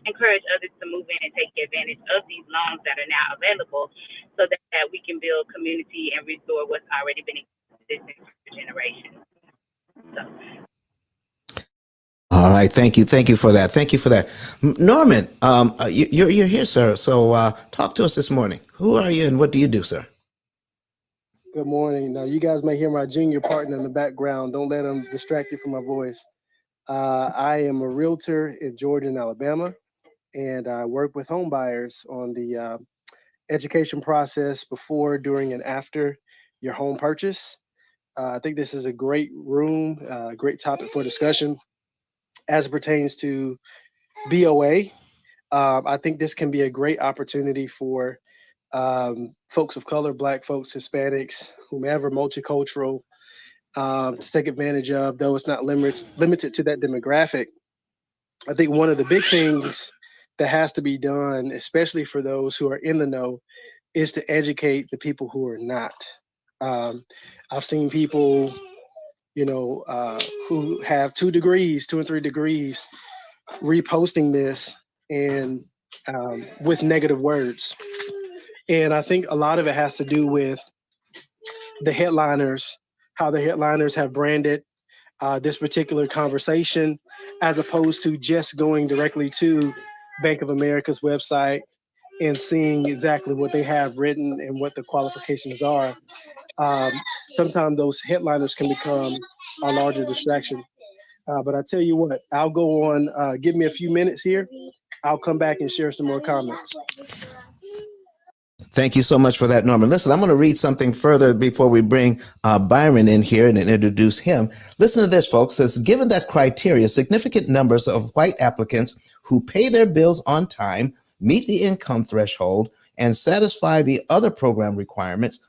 G: encourage others to move in and take advantage of these loans that are now available so that we can build community and restore what's already been existing for generations. So.
A: All right, thank you for that. Thank you for that, Norman. You're here, sir. So talk to us this morning. Who are you and what do you do, sir?
H: Good morning. Now, you guys may hear my junior partner in the background. Don't let him distract you from my voice. I am a realtor in Georgia and Alabama, and I work with home buyers on the education process before, during, and after your home purchase. I think this is a great room, great topic for discussion as it pertains to BOA. I think this can be a great opportunity for folks of color, Black folks, Hispanics, whomever, multicultural, to take advantage of, though it's not limited to that demographic. I think one of the big things that has to be done, especially for those who are in the know, is to educate the people who are not. I've seen people, who have 2 degrees, 2 and 3 degrees, reposting this and with negative words. And I think a lot of it has to do with the headliners, how the headliners have branded this particular conversation, as opposed to just going directly to Bank of America's website and seeing exactly what they have written and what the qualifications are. Um, Sometimes those headliners can become a larger distraction. But I tell you what, I'll go on, give me a few minutes here. I'll come back and share some more comments.
A: Thank you so much for that, Norman. Listen, I'm going to read something further before we bring Byron in here and introduce him. Listen to this, folks. It says, given that criteria, significant numbers of white applicants who pay their bills on time, meet the income threshold, and satisfy the other program requirements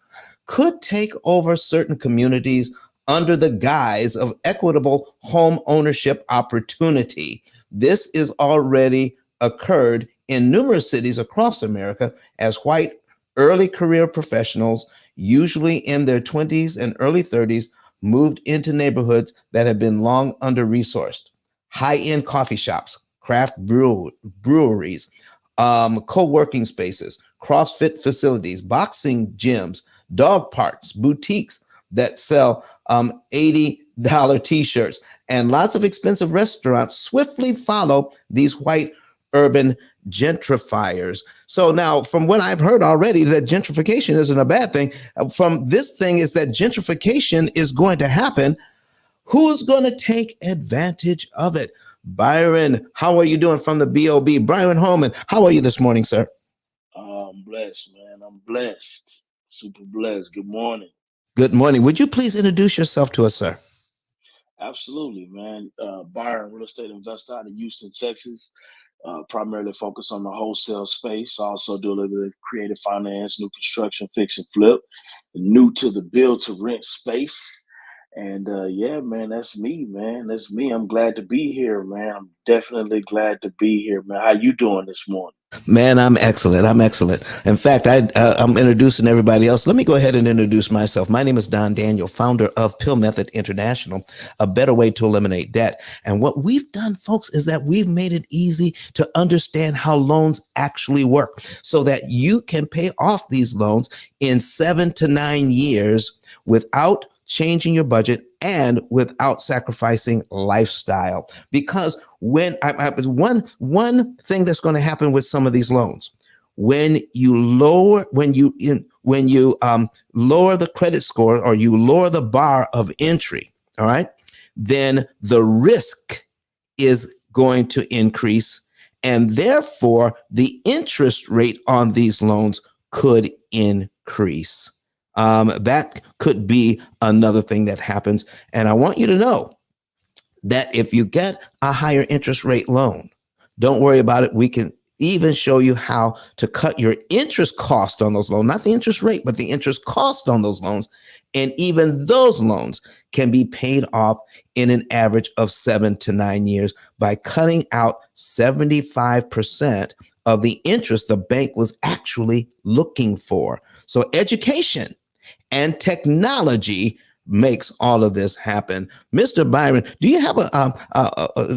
A: could take over certain communities under the guise of equitable home ownership opportunity. This is already occurred in numerous cities across America as white early career professionals, usually in their 20s and early 30s, moved into neighborhoods that have been long under-resourced. High-end coffee shops, craft breweries, co-working spaces, CrossFit facilities, boxing gyms, dog parks, boutiques that sell $80 t-shirts, and lots of expensive restaurants swiftly follow these white urban gentrifiers. So now, from what I've heard already, that gentrification isn't a bad thing. From this thing is that gentrification is going to happen. Who's going to take advantage of it? Byron, how are you doing from the BOB? Byron Holman, how are you this morning, sir?
I: I'm blessed, man. I'm blessed. Super blessed. Good morning.
A: Good morning. Would you please introduce yourself to us, sir?
I: Absolutely, man. Byron, real estate investor out of Houston, Texas. Primarily focused on the wholesale space. Also do a little bit of creative finance, new construction, fix and flip. New to the build to rent space. And yeah, man, that's me, man. That's me. I'm glad to be here, man. I'm definitely glad to be here, man. How you doing this morning?
A: Man, I'm excellent. I'm excellent. In fact, I'm introducing everybody else. Let me go ahead and introduce myself. My name is Don Daniel, founder of P.I.L.L Method International, a better way to eliminate debt. And what we've done, folks, is that we've made it easy to understand how loans actually work so that you can pay off these loans in 7 to 9 years without changing your budget and without sacrificing lifestyle. Because when one thing that's going to happen with some of these loans, when you lower lower the credit score, or you lower the bar of entry, all right, then the risk is going to increase, and therefore the interest rate on these loans could increase. That could be another thing that happens. And I want you to know that if you get a higher interest rate loan, don't worry about it. We can even show you how to cut your interest cost on those loans, not the interest rate, but the interest cost on those loans. And even those loans can be paid off in an average of 7 to 9 years by cutting out 75% of the interest the bank was actually looking for. So education and technology makes all of this happen. Mr. Byron, do you have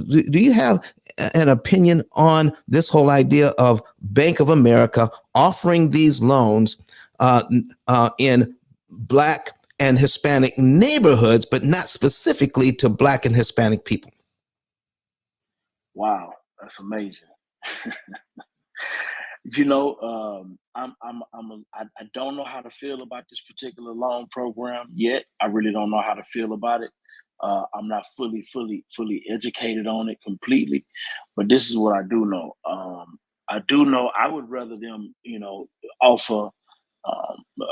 A: do you have an opinion on this whole idea of Bank of America offering these loans in Black and Hispanic neighborhoods, but not specifically to Black and Hispanic people?
I: Wow, that's amazing. You know, I don't know how to feel about this particular loan program yet. I really don't know how to feel about it. I'm not fully educated on it completely, but this is what I do know. I do know I would rather them, offer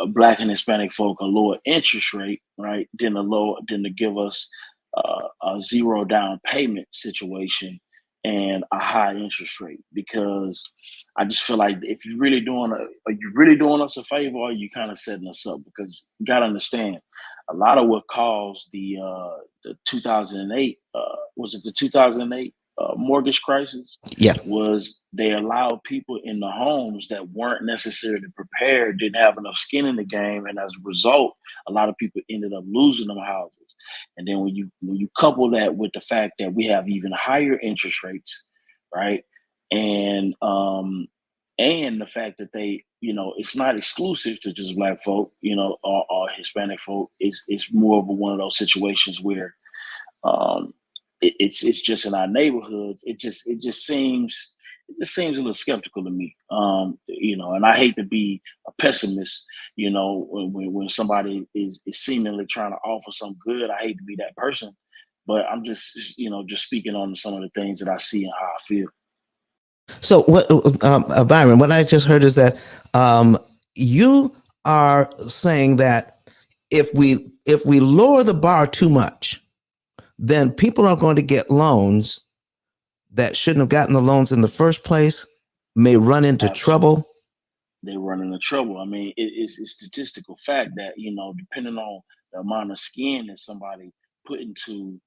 I: Black and Hispanic folk a lower interest rate, right, than to give us a zero down payment situation and a high interest rate. Because I just feel like if you're really are you really doing us a favor, or are you kind of setting us up? Because you got to understand, a lot of what caused the 2008 was it the 2008 mortgage crisis?
A: Yeah.
I: Was they allowed people in the homes that weren't necessarily prepared, didn't have enough skin in the game, and as a result, a lot of people ended up losing them houses. And then when you couple that with the fact that we have even higher interest rates, right, and the fact that they, it's not exclusive to just Black folk, or Hispanic folk. It's more of one of those situations where it's just in our neighborhoods. It just seems a little skeptical to me. And I hate to be a pessimist. When somebody is seemingly trying to offer some good, I hate to be that person. But I'm just speaking on some of the things that I see and how I feel.
A: So, what, Byron? What I just heard is that you are saying that if we lower the bar too much, then people are going to get loans that shouldn't have gotten the loans in the first place, may run into trouble.
I: They run into trouble. I mean, it's a statistical fact that, depending on the amount of skin that somebody put into,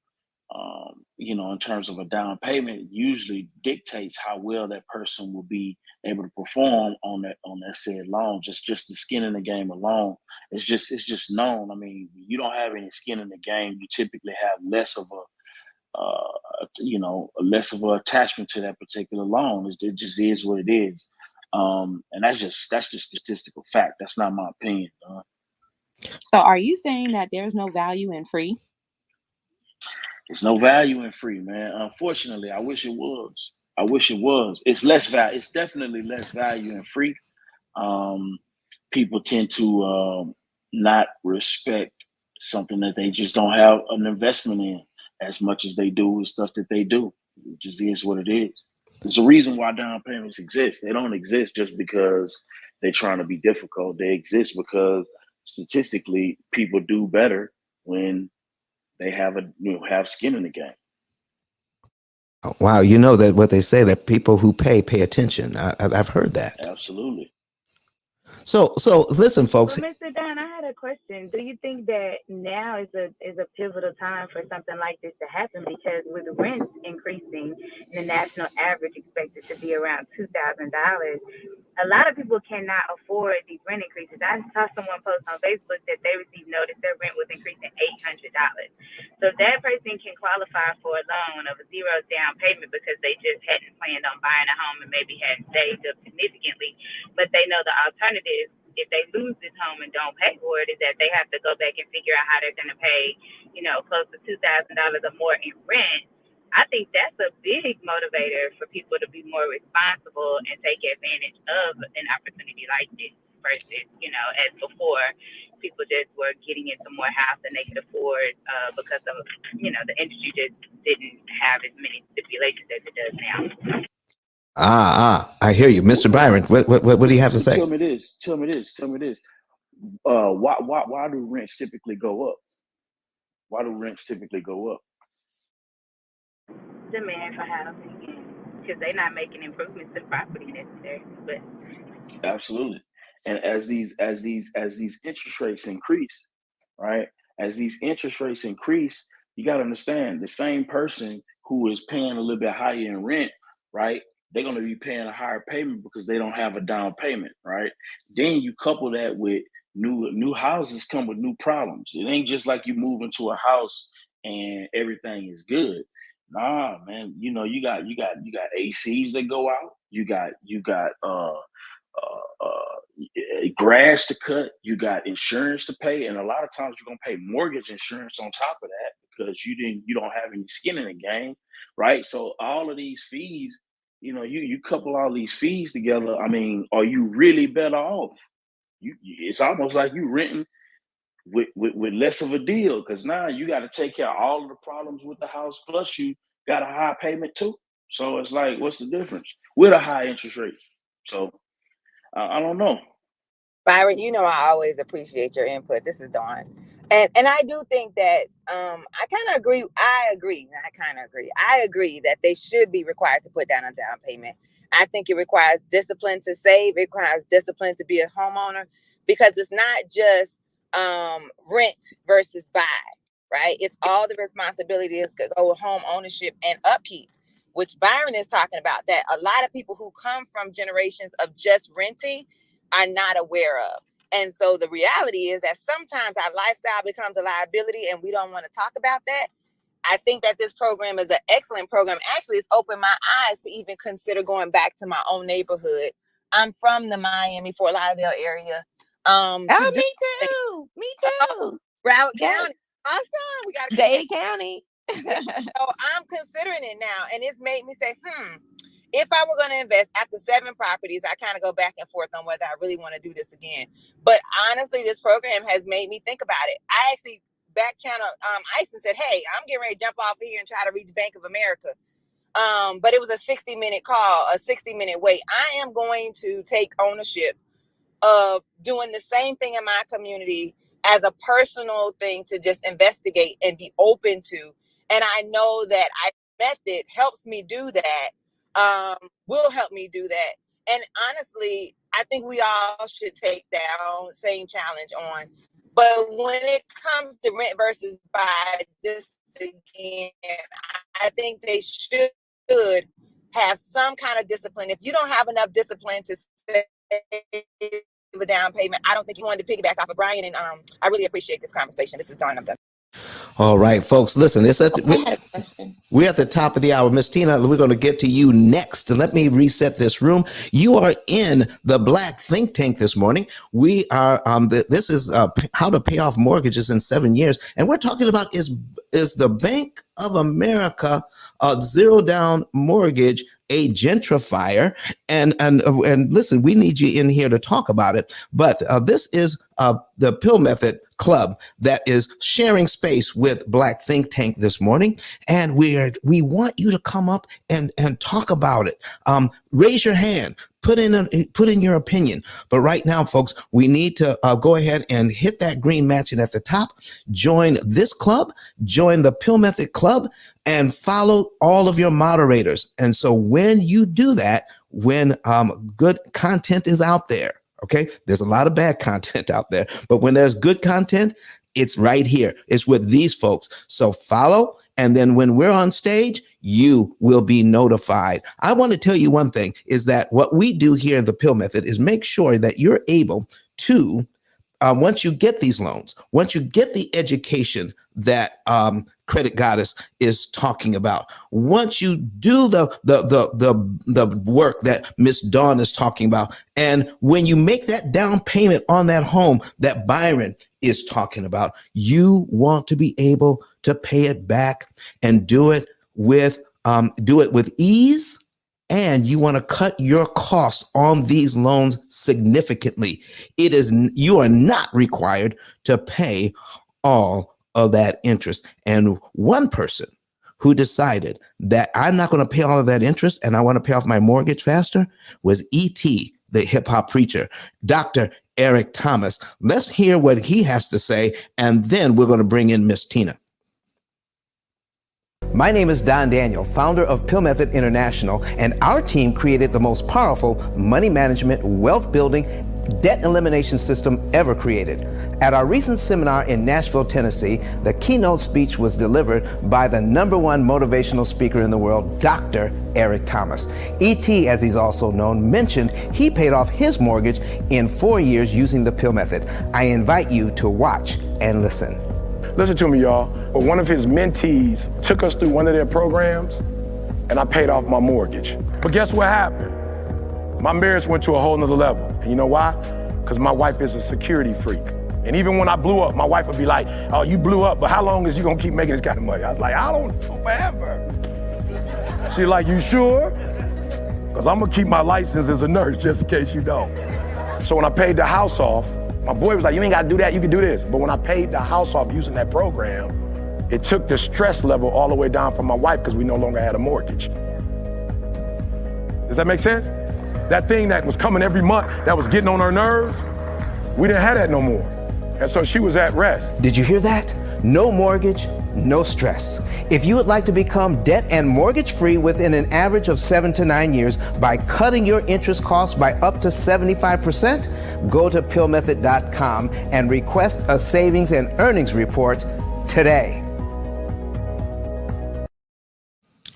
I: in terms of a down payment, usually dictates how well that person will be able to perform on that said loan. Just the skin in the game alone, it's just known. I mean, you don't have any skin in the game, you typically have less of less of an attachment to that particular loan. It just is what it is. And that's just statistical fact. That's not my opinion.
J: So are you saying that there's no value in free?
I: It's no value in free, man. Unfortunately, I wish it was. I wish it was. It's less value. It's definitely less value in free. People tend to not respect something that they just don't have an investment in as much as they do with stuff that they do. It just is what it is. There's a reason why down payments exist. They don't exist just because they're trying to be difficult. They exist because statistically people do better when they have have skin in the game.
A: Wow, you know that what they say, that people who pay attention. I've heard that.
I: Absolutely.
A: So listen, folks.
G: Well, Mr. Don, I had a question. Do you think that now is a pivotal time for something like this to happen? Because with rents increasing, the national average expected to be around $2,000. A lot of people cannot afford these rent increases. I saw someone post on Facebook that they received notice their rent was increasing $800. So that person can qualify for a loan of a zero down payment because they just hadn't planned on buying a home and maybe hadn't saved up significantly. But they know the alternative, if they lose this home and don't pay for it, is that they have to go back and figure out how they're going to pay, close to $2,000 or more in rent. I think that's a big motivator for people to be more responsible and take advantage of an opportunity like this versus, as before, people just were getting into more house than they could afford because of, the industry just didn't have as many stipulations as it does now.
A: I hear you, Mr. Byron. What do you have to say?
I: Tell me this. Why do rents typically go up? Why do rents typically go up?
G: Demand for housing, because they're not making improvements to property necessarily. But
I: absolutely, and as these interest rates increase, right? As these interest rates increase, you got to understand the same person who is paying a little bit higher in rent, right? They're going to be paying a higher payment because they don't have a down payment, right? Then you couple that with new houses come with new problems. It ain't just like you move into a house and everything is good. Nah, man. You got ACs that go out. You got grass to cut. You got insurance to pay, and a lot of times you're gonna pay mortgage insurance on top of that because you don't have any skin in the game, right? So all of these fees, you couple all these fees together. I mean, are you really better off? It's almost like you renting with less of a deal because now you got to take care of all of the problems with the house, plus you got a high payment too. So it's like, what's the difference with a high interest rate? So I don't know.
B: Byron, I always appreciate your input. This is Dawn. And I do think that I kind of agree. I agree that they should be required to put down a down payment. I think it requires discipline to save. It requires discipline to be a homeowner because it's not just rent versus buy, right? It's all the responsibilities that go with home ownership and upkeep, which Byron is talking about, that a lot of people who come from generations of just renting are not aware of. And so the reality is that sometimes our lifestyle becomes a liability and we don't want to talk about that. I think that this program is an excellent program. Actually, it's opened my eyes to even consider going back to my own neighborhood. I'm from the Miami, Fort Lauderdale area.
F: Me too.
B: Broward
F: Yes.
B: County. Awesome. We got to
F: Dade County.
B: So I'm considering it now. And it's made me say, if I were going to invest after 7 properties, I kind of go back and forth on whether I really want to do this again. But honestly, this program has made me think about it. I actually back channel Ice and said, hey, I'm getting ready to jump off here and try to reach Bank of America. But it was a 60-minute call, a 60-minute wait. I am going to take ownership of doing the same thing in my community as a personal thing to just investigate and be open to. And I know that I method helps me do that, will help me do that. And honestly, I think we all should take that same challenge on. But when it comes to rent versus buy, just again, I think they should have some kind of discipline. If you don't have enough discipline to save a down payment, I don't think you wanted to piggyback off of Brian. And I really appreciate this conversation. This is Dawn. I'm done.
A: All right, folks, listen, it's at
E: I had a question.
A: we're at the top of the hour. Miss Tina, we're going to get to you next. Let me reset this room. You are in the Black Think Tank this morning. We are, this is how to pay off mortgages in 7 years. And we're talking about is the Bank of America zero down mortgage a gentrifier? And listen, we need you in here to talk about it. But this is the P.I.L.L Method Club that is sharing space with Black Think Tank this morning, and we want you to come up and talk about it. Raise your hand. Put in your opinion. But right now, folks, we need to go ahead and hit that green matching at the top. Join this club. Join the P.I.L.L Method Club, and follow all of your moderators. And so when you do that, when good content is out there, okay, there's a lot of bad content out there, but when there's good content, it's right here. It's with these folks. So follow, and then when we're on stage, you will be notified. I want to tell you one thing is that what we do here in the P.I.L.L Method is make sure that you're able to, once you get these loans, once you get the education that Credit Goddess is talking about, once you do the work that Miss Dawn is talking about, and when you make that down payment on that home that Byron is talking about, you want to be able to pay it back and do it with ease. And you want to cut your costs on these loans significantly. You are not required to pay all of that interest. And one person who decided that I'm not going to pay all of that interest and I want to pay off my mortgage faster was E.T., the hip hop preacher, Dr. Eric Thomas. Let's hear what he has to say, and then we're going to bring in Miss Tina. My name is Don Daniel, founder of P.I.L.L Method International, and our team created the most powerful money management, wealth building, debt elimination system ever created. At our recent seminar in Nashville, Tennessee, the keynote speech was delivered by the #1 motivational speaker in the world, Dr. Eric Thomas. E.T., as he's also known, mentioned he paid off his mortgage in 4 years using the P.I.L.L Method. I invite you to watch and listen.
J: Listen to me, y'all. But one of his mentees took us through one of their programs, and I paid off my mortgage. But guess what happened? My marriage went to a whole nother level. And you know why? Because my wife is a security freak. And even when I blew up, my wife would be like, oh, you blew up, but how long is you gonna keep making this kind of money? I was like, I don't know, forever. She's like, you sure? Because I'm gonna keep my license as a nurse just in case you don't. So when I paid the house off, my boy was like, you ain't gotta do that, you can do this. But when I paid the house off using that program, it took the stress level all the way down for my wife because we no longer had a mortgage. Does that make sense? That thing that was coming every month, that was getting on her nerves, we didn't have that no more. And so she was at rest.
A: Did you hear that? No mortgage, no stress. If you would like to become debt and mortgage free within an average of 7 to 9 years by cutting your interest costs by up to 75%, go to pillmethod.com and request a savings and earnings report today.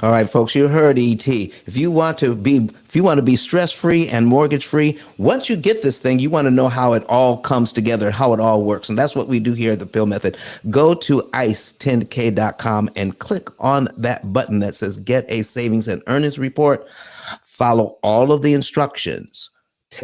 A: All right, folks, you heard E.T. If you want to be stress-free and mortgage-free, once you get this thing, you want to know how it all comes together, how it all works. And that's what we do here at the P.I.L.L Method. Go to ice10k.com and click on that button that says Get a Savings and Earnings Report. Follow all of the instructions.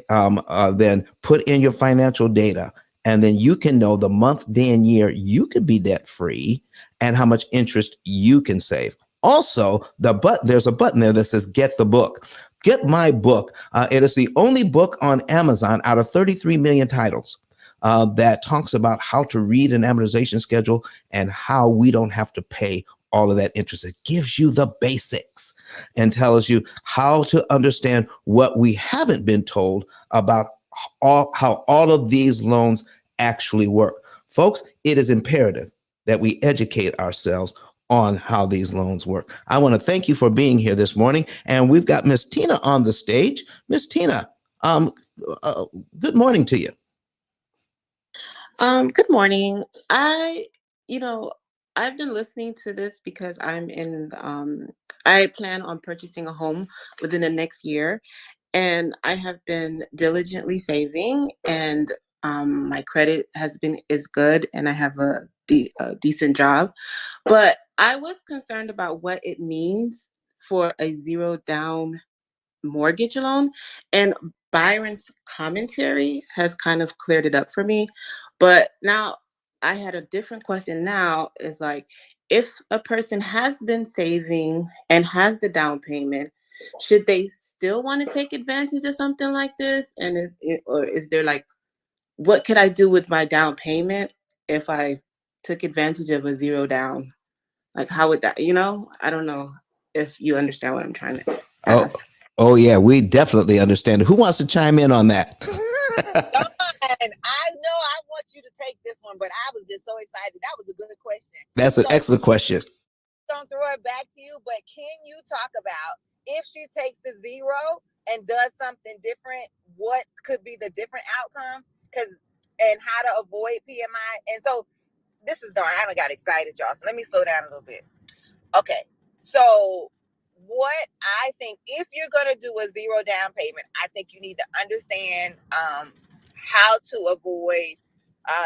A: Then put in your financial data. And then you can know the month, day, and year you could be debt-free and how much interest you can save. Also, there's a button there that says Get the Book. Get my book. It is the only book on Amazon out of 33 million titles that talks about how to read an amortization schedule and how we don't have to pay all of that interest. It gives you the basics and tells you how to understand what we haven't been told about how all of these loans actually work. Folks, it is imperative that we educate ourselves on how these loans work. I want to thank you for being here this morning. And we've got Miss Tina on the stage. Miss Tina, good morning to you.
E: Good morning. I've been listening to this because I plan on purchasing a home within the next year, and I have been diligently saving, and my credit is good, and I have a decent job. But I was concerned about what it means for a zero down mortgage loan. And Byron's commentary has kind of cleared it up for me. But now I had a different question now is like, if a person has been saving and has the down payment, should they still want to take advantage of something like this? And or is there like, what could I do with my down payment if I took advantage of a zero down? Like, how would that, I don't know if you understand what I'm trying to
A: Oh,
E: ask.
A: oh yeah, we definitely understand. Who wants to chime in on that?
B: Dawn, I know I want you to take this one, but I was just so excited. That was a good question.
A: That's an excellent question.
B: Gonna throw it back to you, but can you talk about if she takes the zero and does something different, what could be the different outcome? And how to avoid PMI. And so this is Dawn. I done got excited, y'all. So let me slow down a little bit. Okay, so what I think, if you're gonna do a zero down payment, I think you need to understand how to avoid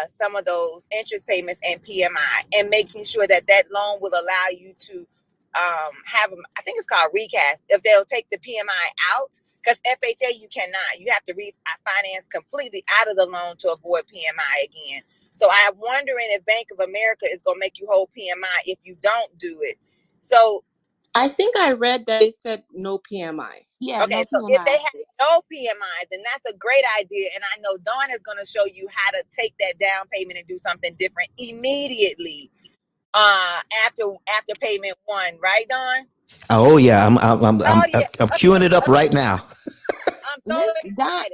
B: some of those interest payments and PMI, and making sure that loan will allow you to have them. I think it's called recast. If they'll take the PMI out, because FHA you cannot. You have to refinance completely out of the loan to avoid PMI again. So I'm wondering if Bank of America is gonna make you hold PMI if you don't do it. So
E: I think I read that they said no PMI.
G: Yeah,
B: okay,
G: no
B: so if they
G: PMI.
B: have no PMI, then that's a great idea. And I know Dawn is going to show you how to take that down payment and do something different immediately after payment one, right, Dawn?
A: Oh yeah, I'm
B: Yeah.
A: queuing it up right now.
B: I'm so excited.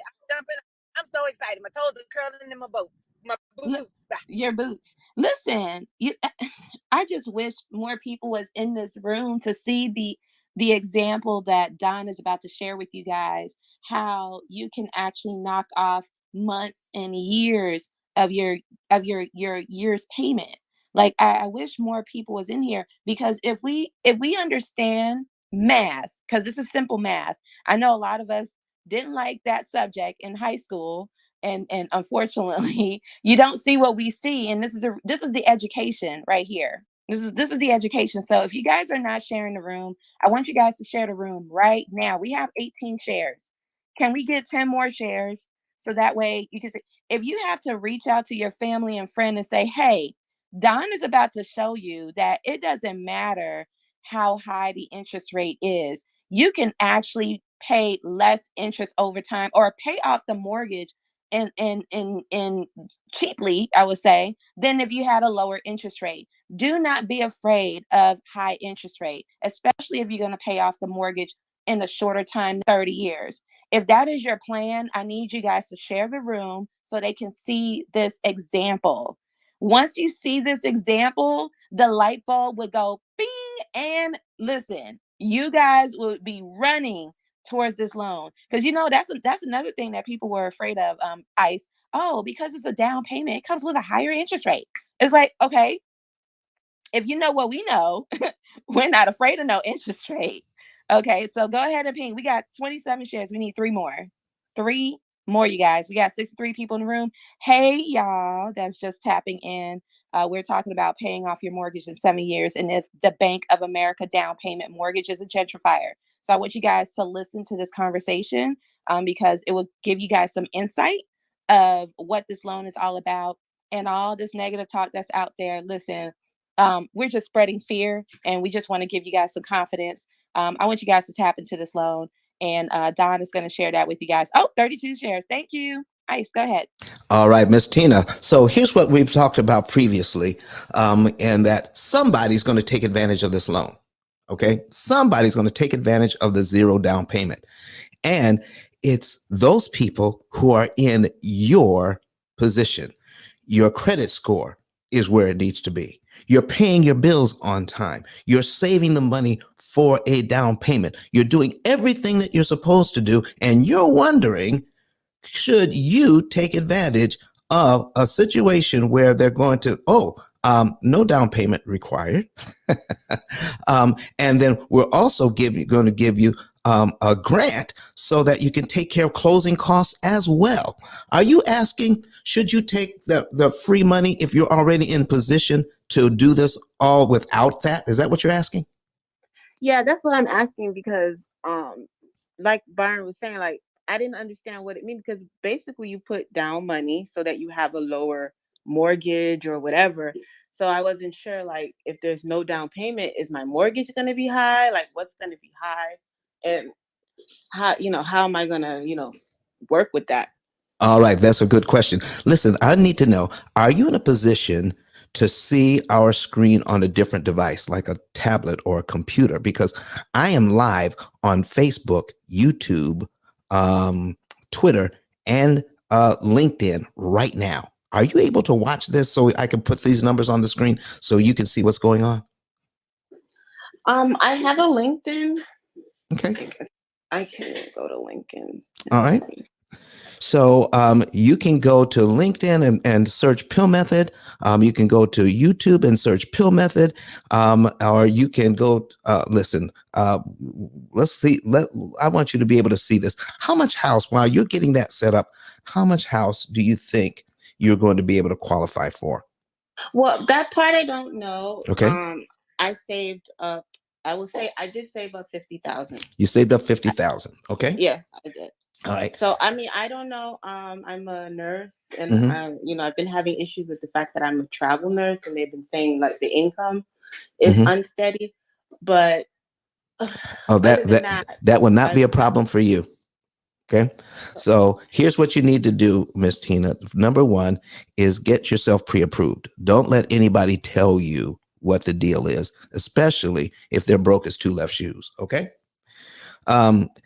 B: I'm so excited. My toes are curling in my boots. My boots.
G: Your boots. Listen, I just wish more people was in this room to see the example that Don is about to share with you guys, how you can actually knock off months and years of your year's payment. Like I wish more people was in here, because if we understand math, because this is simple math. I know a lot of us didn't like that subject in high school, and unfortunately you don't see what we see, and this is the education right here. This is the education. So if you guys are not sharing the room, I want you guys to share the room right now. We have 18 shares. Can we get 10 more shares, so that way you can see? If you have to reach out to your family and friend and say, hey, Don is about to show you that it doesn't matter how high the interest rate is, you can actually pay less interest over time, or pay off the mortgage and cheaply, I would say, than if you had a lower interest rate. Do not be afraid of high interest rate, especially if you're going to pay off the mortgage in a shorter time, 30 years. If that is your plan, I need you guys to share the room so they can see this example. Once you see this example, the light bulb would go bing, and listen, you guys would be running towards this loan, because that's another thing that people were afraid of. ICE, oh, because it's a down payment, it comes with a higher interest rate. It's like, okay, if you know what we know, we're not afraid of no interest rate. Okay, so go ahead and ping. We got 27 shares. We need 3 more. 3 more, you guys. We got 63 people in the room. Hey, y'all, that's just tapping in. We're talking about paying off your mortgage in 7 years, and if the Bank of America down payment mortgage is a gentrifier. So I want you guys to listen to this conversation, because it will give you guys some insight of what this loan is all about, and all this negative talk that's out there. Listen, we're just spreading fear, and we just want to give you guys some confidence. I want you guys to tap into this loan, and Don is going to share that with you guys. Oh, 32 shares. Thank you. Ice, go ahead.
A: All right, Miss Tina. So here's what we've talked about previously, and that somebody's going to take advantage of this loan. Okay, somebody's going to take advantage of the zero down payment, and it's those people who are in your position. Your credit score is where it needs to be. You're paying your bills on time. You're saving the money for a down payment. You're doing everything that you're supposed to do, and you're wondering, should you take advantage of a situation where they're going to, no down payment required. And then we're also going to give you a grant so that you can take care of closing costs as well. Are you asking, should you take the free money if you're already in position to do this all without that? Is that what you're asking?
E: Yeah, that's what I'm asking because, like Byron was saying, like I didn't understand what it means because basically you put down money so that you have a lower mortgage or whatever. So I wasn't sure, like, if there's no down payment, is my mortgage going to be high? Like, what's going to be high? And how am I going to, work with that?
A: All right, that's a good question. Listen, I need to know, are you in a position to see our screen on a different device, like a tablet or a computer? Because I am live on Facebook, YouTube, Twitter, and LinkedIn right now. Are you able to watch this so I can put these numbers on the screen so you can see what's going on?
E: I have a LinkedIn.
A: Okay.
E: I can go to LinkedIn.
A: All right. So you can go to LinkedIn and search P.I.L.L Method. You can go to YouTube and search P.I.L.L Method, or you can go, listen, let's see. I want you to be able to see this. How much house, while you're getting that set up, how much house do you think you're going to be able to qualify for?
E: Well, that part I don't know.
A: Okay.
E: I saved up, I will say I did save up 50,000.
A: You saved up 50,000. Okay.
E: Yes, I did.
A: All right.
E: So, I mean, I don't know. I'm a nurse and, I've been having issues with the fact that I'm a travel nurse and they've been saying like the income is unsteady, but
A: that will not be a problem for you. Okay. So here's what you need to do, Miss Tina. Number one is get yourself pre-approved. Don't let anybody tell you what the deal is, especially if they're broke as two left shoes. Okay.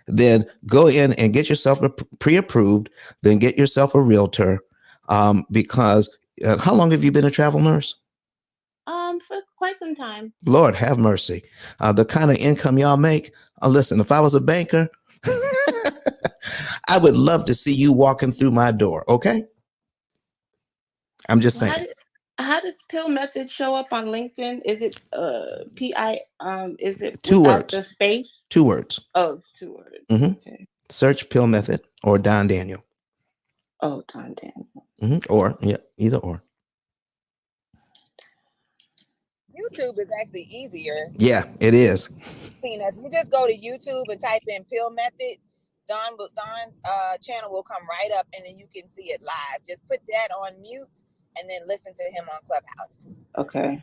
A: Then go in and get yourself pre-approved, then get yourself a realtor. Because how long have you been a travel nurse?
E: For quite some time.
A: Lord have mercy. The kind of income y'all make. Listen, if I was a banker, I would love to see you walking through my door. Okay. I'm just saying.
E: How does P.I.L.L Method show up on LinkedIn? Is it is it
A: two
E: without
A: words?
E: The space?
A: 2 words.
E: Oh, it's 2 words.
A: Okay. Search P.I.L.L Method or Don Daniel.
E: Oh, Don Daniel.
A: Or either or.
B: YouTube is actually easier.
A: Yeah, it is.
B: If you just go to YouTube and type in P.I.L.L Method, Don's channel will come right up, and then you can see it live. Just put that on mute and then listen to him on Clubhouse.
E: Okay.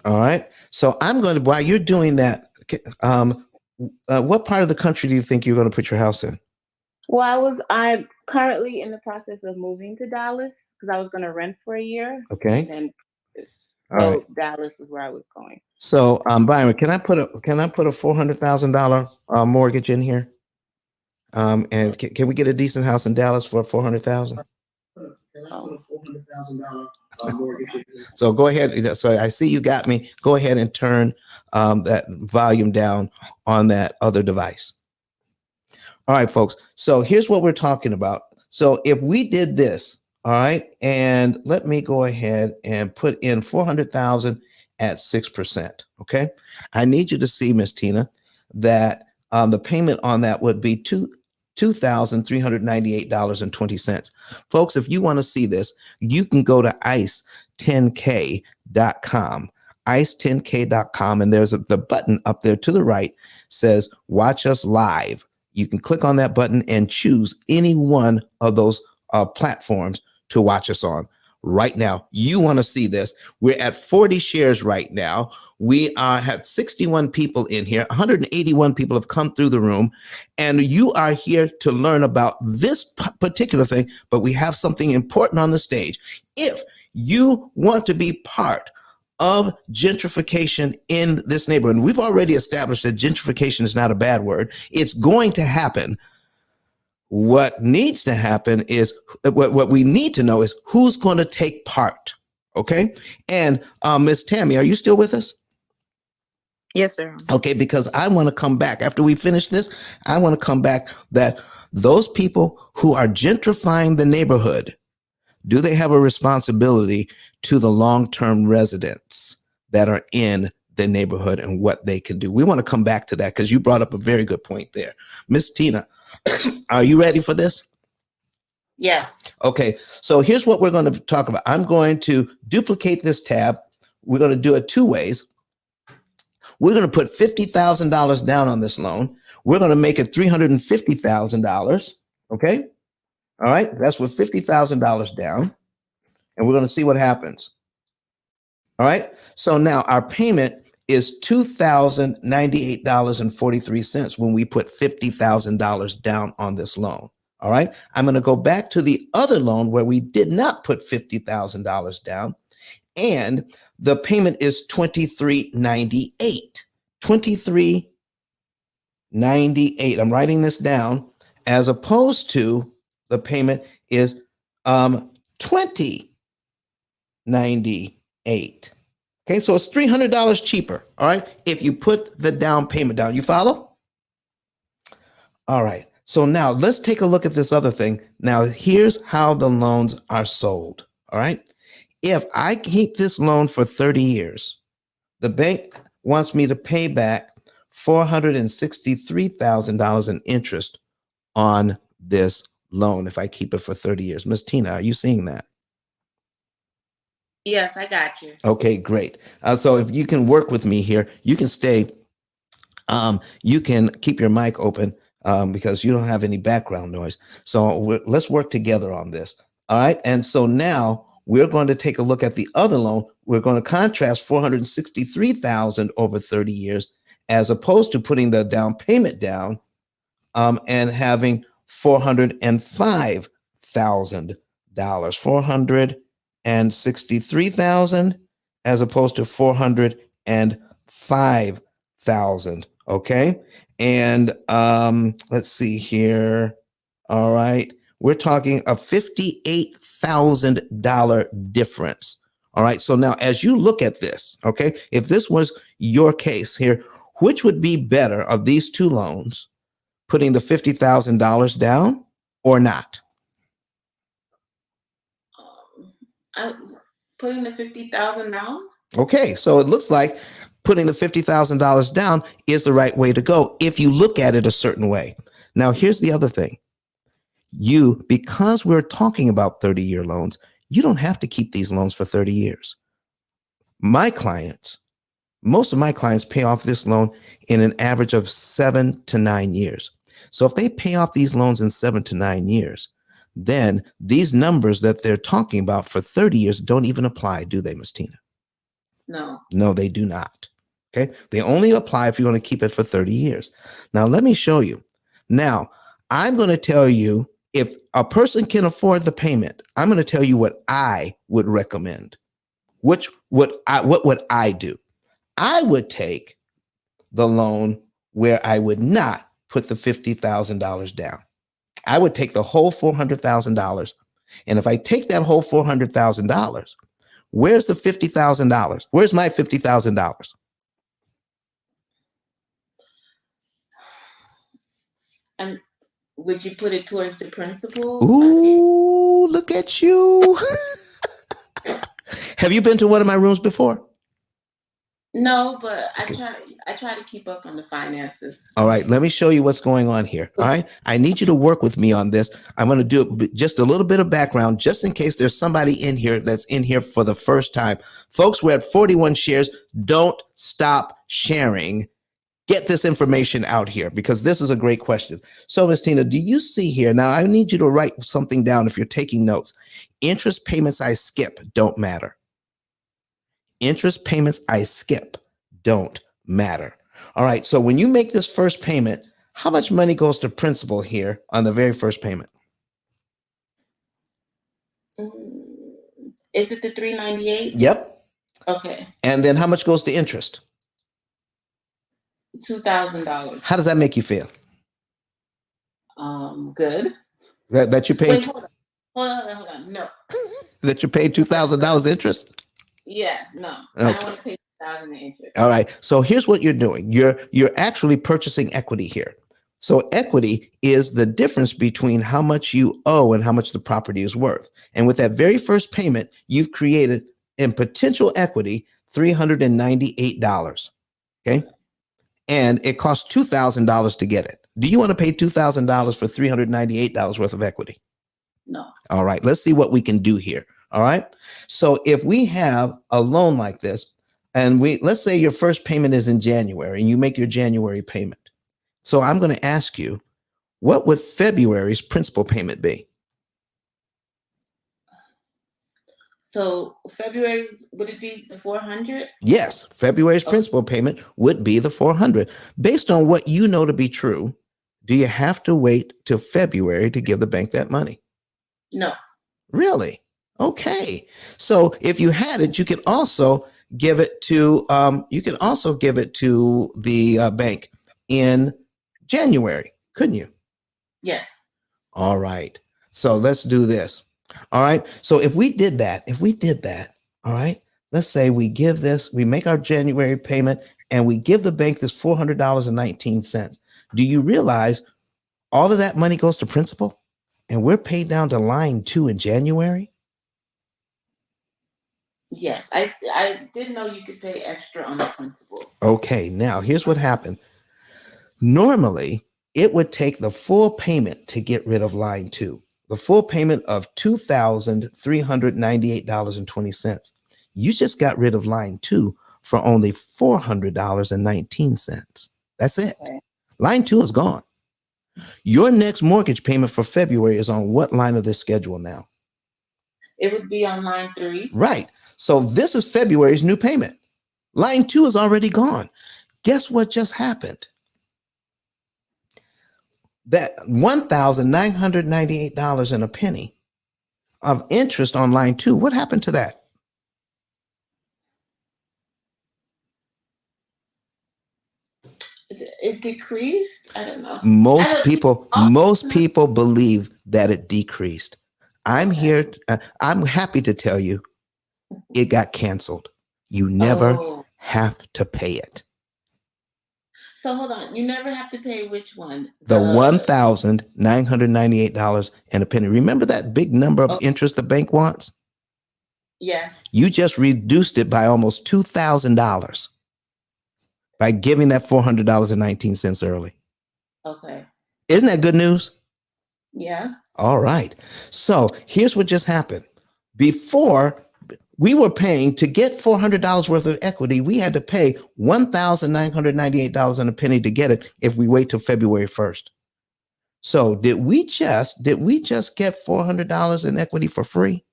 A: All right. So I'm going to, while you're doing that, what part of the country do you think you're going to put your house in?
E: Well, I'm currently in the process of moving to Dallas because I was going to rent for a year.
A: Okay.
E: And
A: right.
E: Dallas is where I was going.
A: So, Byron, can I put a $400,000 mortgage in here? And can we get a decent house in Dallas for $400,000? So go ahead. So I see you got me. Go ahead and turn that volume down on that other device. All right, folks. So here's what we're talking about. So if we did this, all right, and let me go ahead and put in 400,000 at 6%. Okay. I need you to see, Miss Tina, that the payment on that would be $2,398.20. Folks, if you want to see this, you can go to ice10k.com, ice10k.com, and there's the button up there to the right says watch us live. You can click on that button and choose any one of those platforms to watch us on. Right now, you want to see this. We're at 40 shares right now. We have 61 people in here. 181 people have come through the room, and you are here to learn about this particular thing, but we have something important on the stage. If you want to be part of gentrification in this neighborhood, and we've already established that gentrification is not a bad word. It's going to happen. What needs to happen is what we need to know is who's going to take part. Okay. And Miss Tammy, are you still with us?
F: Yes, sir.
A: Okay. Because I want to come back after we finish this. I want to come back that those people who are gentrifying the neighborhood, do they have a responsibility to the long-term residents that are in the neighborhood and what they can do. We want to come back to that because you brought up a very good point there. Miss Tina, are you ready for this?
E: Yes.
A: Okay, so here's what we're going to talk about. I'm going to duplicate this tab. We're going to do it two ways. We're going to put $50,000 down on this loan. We're going to make it $350,000. Okay. All right. That's with $50,000 down. And we're going to see what happens. All right. So now our payment is $2,098.43 when we put $50,000 down on this loan. All right. I'm going to go back to the other loan where we did not put $50,000 down. And the payment is $23.98. $23.98. I'm writing this down, as opposed to the payment is $20.98. Okay, so it's $300 cheaper. All right, if you put the down payment down. You follow? All right. So now let's take a look at this other thing. Now here's how the loans are sold. All right. If I keep this loan for 30 years, the bank wants me to pay back $463,000 in interest on this loan if I keep it for 30 years. Miss Tina, are you seeing that?
E: Yes, I got you.
A: Okay, great. So if you can work with me here, you can stay. You can keep your mic open because you don't have any background noise. So let's work together on this. All right. And so now we're going to take a look at the other loan. We're going to contrast $463,000 over 30 years, as opposed to putting the down payment down and having $405,000. $463,000 as opposed to $405,000. Okay. And let's see here. All right. We're talking a $58,000 difference. All right. So now as you look at this, okay, if this was your case here, which would be better of these two loans, putting the $50,000 down or not?
E: Putting the $50,000 down?
A: Okay. So it looks like putting the $50,000 down is the right way to go if you look at it a certain way. Now, here's the other thing. Because we're talking about 30-year loans, you don't have to keep these loans for 30 years. Most of my clients pay off this loan in an average of 7 to 9 years. So if they pay off these loans in 7 to 9 years, then these numbers that they're talking about for 30 years don't even apply, do they, Ms. Tina?
E: No.
A: No, they do not. Okay. They only apply if you're going to keep it for 30 years. Now, let me show you. Now, I'm going to tell you, if a person can afford the payment, I'm going to tell you what I would recommend. What would I do? I would take the loan where I would not put the $50,000 down. I would take the whole $400,000. And if I take that whole $400,000, where's the $50,000? Where's my $50,000?
E: And would you put it towards the principal?
A: Ooh, look at you. Have you been to one of my rooms before?
E: No, but I try to keep up on the finances.
A: All right, let me show you what's going on here. All right, I need you to work with me on this. I'm going to do just a little bit of background, just in case there's somebody in here that's in here for the first time. Folks, we're at 41 shares. Don't stop sharing. Get this information out here because this is a great question. So, Ms. Tina, do you see here? Now, I need you to write something down if you're taking notes. Interest payments I skip don't matter. Interest payments I skip don't matter. All right. So when you make this first payment, how much money goes to principal here on the very first payment?
E: Is it the $398?
A: Yep.
E: Okay.
A: And then how much goes to interest?
E: $2,000.
A: How does that make you feel?
E: Good.
A: That you paid?
E: Wait, hold on. No.
A: That you paid $2,000 interest?
E: Yeah, no.
A: Okay.
E: I don't want to pay $2,000 in interest.
A: All right. So here's what you're doing. You're actually purchasing equity here. So equity is the difference between how much you owe and how much the property is worth. And with that very first payment, you've created in potential equity $398. Okay. And it costs $2,000 to get it. Do you want to pay $2,000 for $398 worth of equity?
E: No.
A: All right. Let's see what we can do here. All right. So if we have a loan like this, and let's say your first payment is in January and you make your January payment. So I'm going to ask you, what would February's principal payment be?
E: So February's, would it be the 400?
A: Yes, February's principal payment would be the 400. Based on what you know to be true, do you have to wait till February to give the bank that money?
E: No.
A: Really? Okay. So if you had it, you could also give it to the bank in January, couldn't you?
E: Yes.
A: All right. So let's do this. All right. So if we did that, all right, let's say we make our January payment and we give the bank this $400.19. Do you realize all of that money goes to principal and we're paid down to line 2 in January?
E: Yes. I didn't know you could pay extra on the principal.
A: Okay. Now here's what happened. Normally, it would take the full payment to get rid of line 2. The full payment of $2,398.20. You just got rid of line 2 for only $400.19. That's it.
E: Okay.
A: Line 2 is gone. Your next mortgage payment for February is on what line of this schedule now?
E: It would be on line 3.
A: Right. So this is February's new payment. Line 2 is already gone. Guess what just happened? That $1,998 and a penny of interest on line 2. What happened to that?
E: It decreased? I don't know.
A: Most people believe that it decreased. I'm happy to tell you it got canceled. You never have to pay it.
E: So hold on. You never have to pay which one?
A: The $1,998 and a penny. Remember that big number of interest the bank wants?
E: Yes.
A: You just reduced it by almost $2,000 by giving that $400.19 early.
E: Okay.
A: Isn't that good news?
E: Yeah.
A: All right. So here's what just happened. Before, we were paying to get $400 worth of equity. We had to pay $1,998 and a penny to get it if we wait till February 1st. So did we just get $400 in equity for free?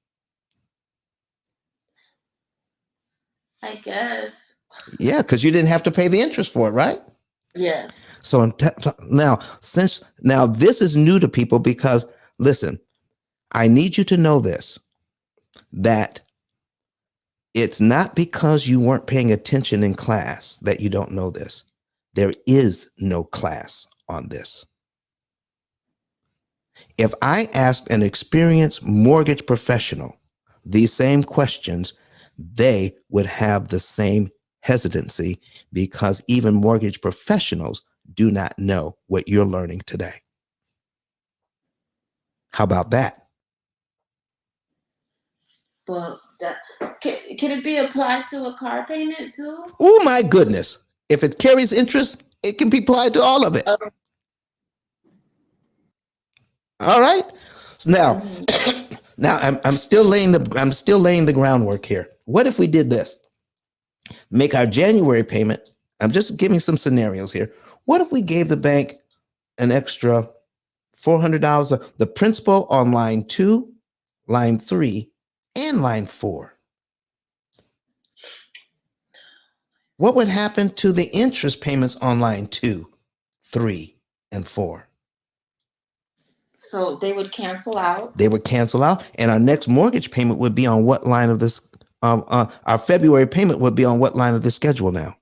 E: I guess.
A: Yeah, because you didn't have to pay the interest for it, right?
E: Yes.
A: So now this is new to people because, listen, I need you to know this, that it's not because you weren't paying attention in class that you don't know this. There is no class on this. If I asked an experienced mortgage professional these same questions, they would have the same hesitancy because even mortgage professionals do not know what you're learning today. How about that?
E: Well, can it be applied to a car payment too?
A: Oh my goodness. If it carries interest, it can be applied to all of it. All right. So now, now I'm still laying the groundwork here. What if we did this? Make our January payment. I'm just giving some scenarios here. What if we gave the bank an extra $400, the principal on line 2, line 3, and line 4? What would happen to the interest payments on line 2, 3, and 4?
E: So they would cancel out?
A: They would cancel out, and our next mortgage payment would be on what line of this? Our February payment would be on what line of the schedule now?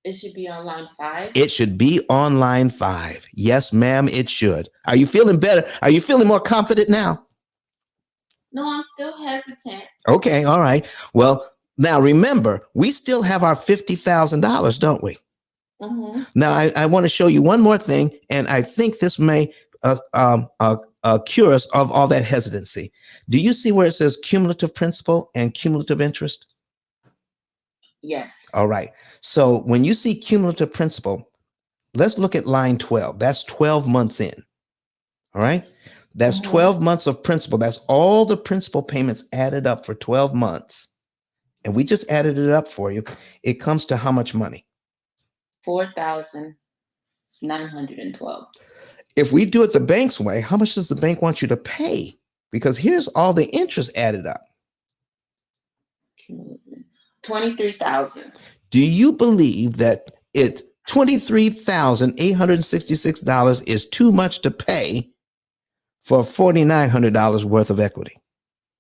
E: It should be on line 5?
A: It should be on line 5. Yes, ma'am, it should. Are you feeling better? Are you feeling more confident now?
E: No, I'm still hesitant.
A: Okay, all right. Well, now remember, we still have our $50,000, don't we?
E: Mm-hmm.
A: Now, I want to show you one more thing, and I think this may cure us of all that hesitancy. Do you see where it says cumulative principal and cumulative interest?
E: Yes.
A: All right. So when you see cumulative principal, let's look at line 12. That's 12 months in. All right. That's 12 months of principal. That's all the principal payments added up for 12 months. And we just added it up for you. It comes to how much money?
E: $4,912.
A: If we do it the bank's way, how much does the bank want you to pay? Because here's all the interest added up.
E: 23,000.
A: Do you believe that it's $23,866 is too much to pay for $4,900 worth of equity?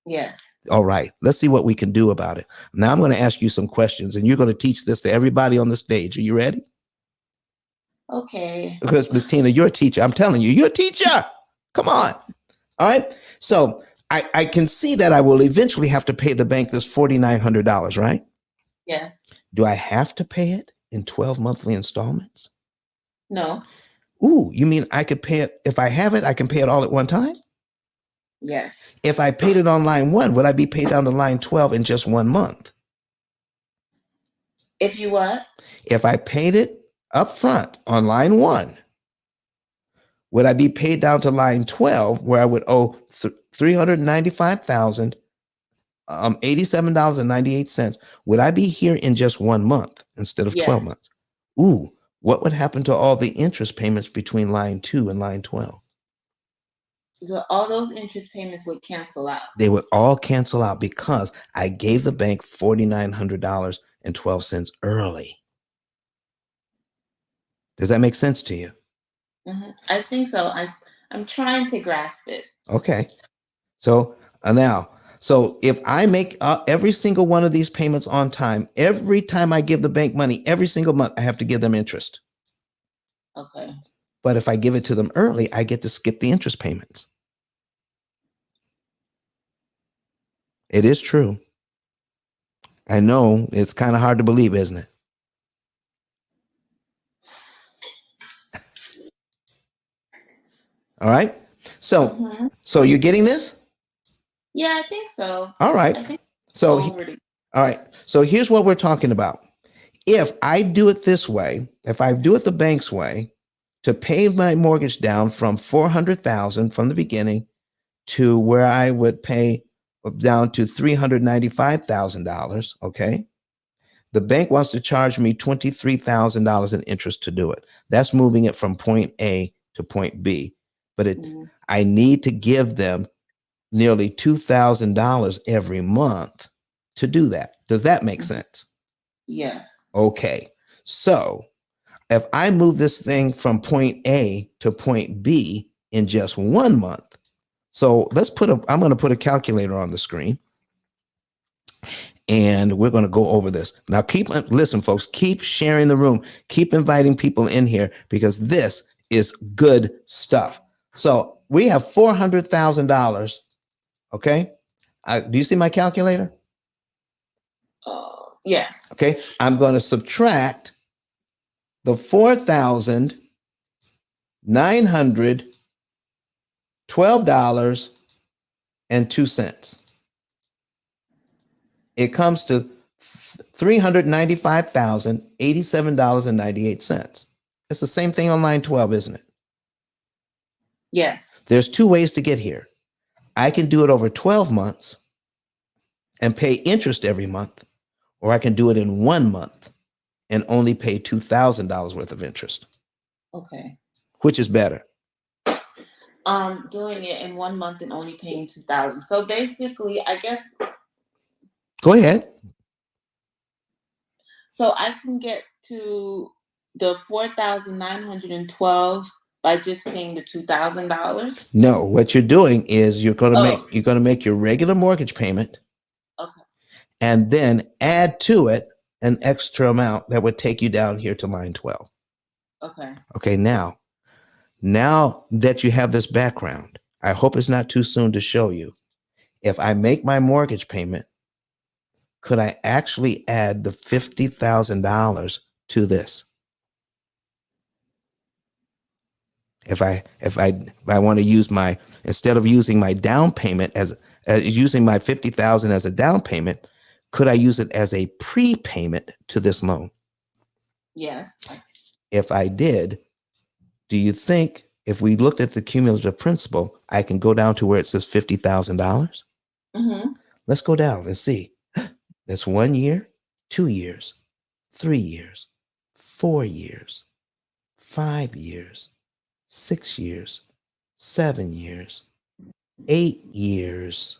E: Yes.
A: All right, let's see what we can do about it. Now I'm going to ask you some questions, and you're going to teach this to everybody on the stage. Are you ready?
E: Okay.
A: Because Miss Tina, you're a teacher. I'm telling you, you're a teacher. Come on. All right. So I can see that I will eventually have to pay the bank this $4,900, right?
E: Yes.
A: Do I have to pay it in 12 monthly installments?
E: No.
A: Ooh, you mean I could pay it if I have it, I can pay it all at one time?
E: Yes.
A: If I paid it on line 1, would I be paid down to line 12 in just 1 month?
E: If you what?
A: If I paid it up front on line 1, would I be paid down to line 12 where I would owe $395,087.98? Would I be here in just 1 month instead of 12 months? Ooh, what would happen to all the interest payments between line 2 and line 12?
E: So all those interest payments would cancel out.
A: They would all cancel out because I gave the bank $4,900.12 early. Does that make sense to you?
E: I think so. I'm trying to grasp it.
A: Okay. So now, so if I make every single one of these payments on time, every time I give the bank money, every single month, I have to give them interest.
E: Okay.
A: But if I give it to them early, I get to skip the interest payments. It is true. I know it's kind of hard to believe, isn't it? All right. So, so you're getting this?
E: Yeah, I think so.
A: All right.
E: I think
A: So,
E: already.
A: all right. So here's what we're talking about. If I do it this way, if I do it the bank's way, to pay my mortgage down from $400,000 from the beginning to where I would pay down to $395,000, okay? The bank wants to charge me $23,000 in interest to do it. That's moving it from point A to point B. But I need to give them nearly $2,000 every month to do that. Does that make sense?
E: Yes.
A: Okay. So if I move this thing from point A to point B in just 1 month, so I'm going to put a calculator on the screen. And we're going to go over this. Now, listen, folks, keep sharing the room. Keep inviting people in here because this is good stuff. So we have $400,000. Okay. Do you see my calculator?
E: Yes.
A: Okay. I'm going to subtract the $4,912.02. It comes to $395,087.98. It's the same thing on line 12, isn't it?
E: Yes.
A: There's 2 ways to get here. I can do it over 12 months and pay interest every month, or I can do it in 1 month and only pay $2,000 worth of interest.
E: Okay.
A: Which is better?
E: Doing it in 1 month and only paying $2,000. So basically, I guess.
A: Go ahead.
E: So I can get to the $4,912 by just paying the $2,000.
A: No, what you're doing is you're going to make your regular mortgage payment.
E: Okay.
A: And then add to it an extra amount that would take you down here to line 12.
E: Okay.
A: Okay. Now that you have this background, I hope it's not too soon to show you. If I make my mortgage payment, could I actually add the $50,000 to this? If I want to use instead of using my down payment using my $50,000 as a down payment, could I use it as a prepayment to this loan?
E: Yes.
A: If I did, do you think if we looked at the cumulative principal, I can go down to where it says $50,000?
E: Mm-hmm.
A: Let's go down and see. That's 1 year, 2 years, 3 years, 4 years, 5 years, 6 years, 7 years, 8 years.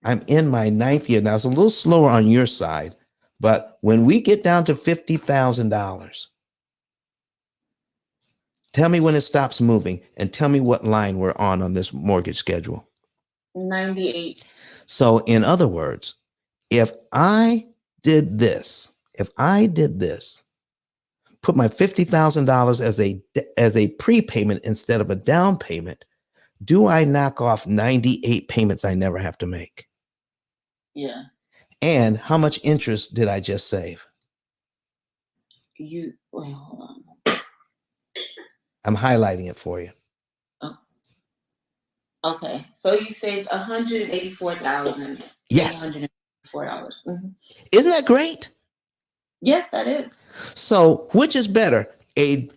A: I'm in my 9th year now. It's a little slower on your side, but when we get down to $50,000, tell me when it stops moving and tell me what line we're on this mortgage schedule.
E: 98.
A: So in other words, if I did this, put my $50,000 as a prepayment instead of a down payment, do I knock off 98 payments I never have to make?
E: Yeah.
A: And how much interest did I just save?
E: Wait, hold on.
A: I'm highlighting it for you.
E: Oh. Okay. So you saved $184,884.
A: Yes.
E: Mm-hmm.
A: Isn't that great?
E: Yes, that is.
A: So which is better?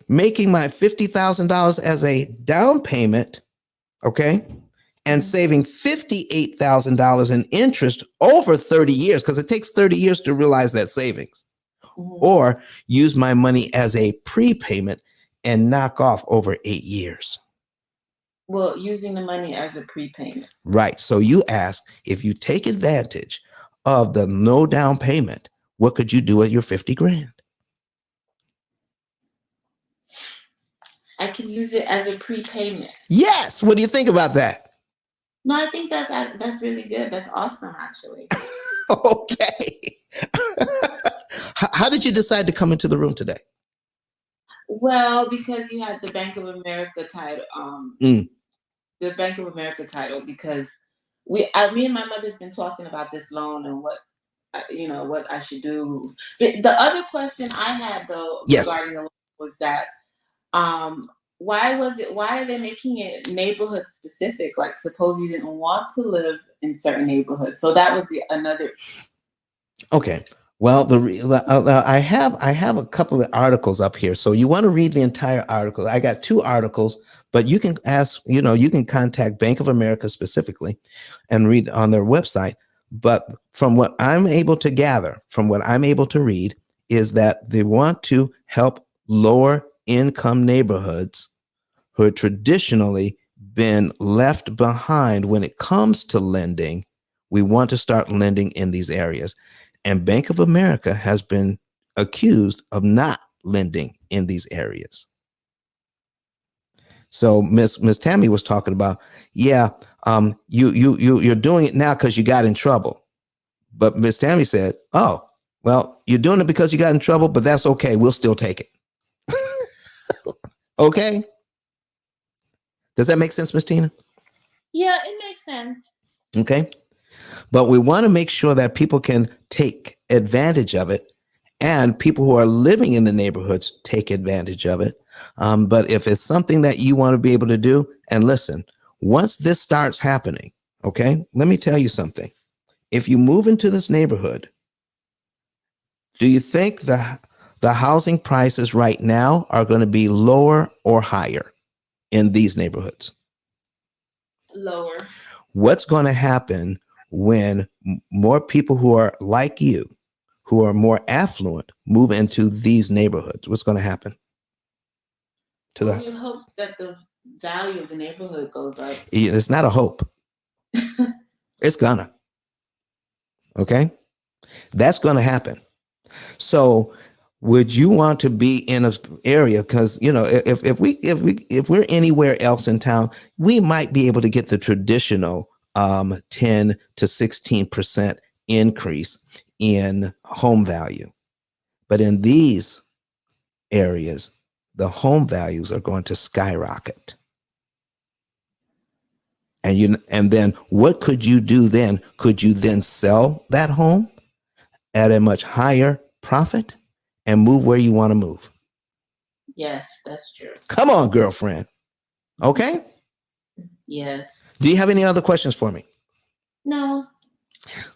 A: Making my $50,000 as a down payment, okay, and saving $58,000 in interest over 30 years, because it takes 30 years to realize that savings, or use my money as a prepayment and knock off over 8 years.
E: Well, using the money as a prepayment.
A: Right. So you ask, if you take advantage of the no down payment, what could you do with your 50 grand?
E: I could use it as a prepayment.
A: Yes. What do you think about that?
E: No, I think that's really good. That's awesome, actually.
A: Okay. How did you decide to come into the room today?
E: Well, because you had the Bank of America title. The Bank of America title, because me and my mother's been talking about this loan and what I should do. The other question I had though regarding the loan was that why are they making it neighborhood specific? Like, suppose you didn't want to live in certain neighborhoods. So that was another. Okay.
A: Well, I have a couple of articles up here. So you want to read the entire article. I got 2 articles, but you can you can contact Bank of America specifically and read on their website. But from what I'm able to gather, from what I'm able to read, is that they want to help lower income neighborhoods who had traditionally been left behind when it comes to lending. We want to start lending in these areas. And Bank of America has been accused of not lending in these areas. So Miss Tammy was talking about, you're doing it now because you got in trouble. But Miss Tammy said, oh, well, you're doing it because you got in trouble, but that's okay. We'll still take it. Okay. Does that make sense, Miss Tina?
E: Yeah, it makes sense.
A: Okay. But we want to make sure that people can take advantage of it, and people who are living in the neighborhoods take advantage of it. But if it's something that you want to be able to do, and listen, once this starts happening, okay, let me tell you something. If you move into this neighborhood, do you think the housing prices right now are going to be lower or higher in these neighborhoods?
E: Lower.
A: What's going to happen when more people who are like you, who are more affluent, move into these neighborhoods? What's going to happen?
E: We hope that the value of the neighborhood goes up.
A: It's not a hope. It's gonna. Okay? That's going to happen. So would you want to be in an area? Because, if we're anywhere else in town, we might be able to get the traditional 10 to 16% increase in home value. But in these areas, the home values are going to skyrocket. And then what could you do then? Could you then sell that home at a much higher profit and move where you want to move?
E: Yes, that's true.
A: Come on, girlfriend. Okay?
E: Yes.
A: Do you have any other questions for me?
E: No.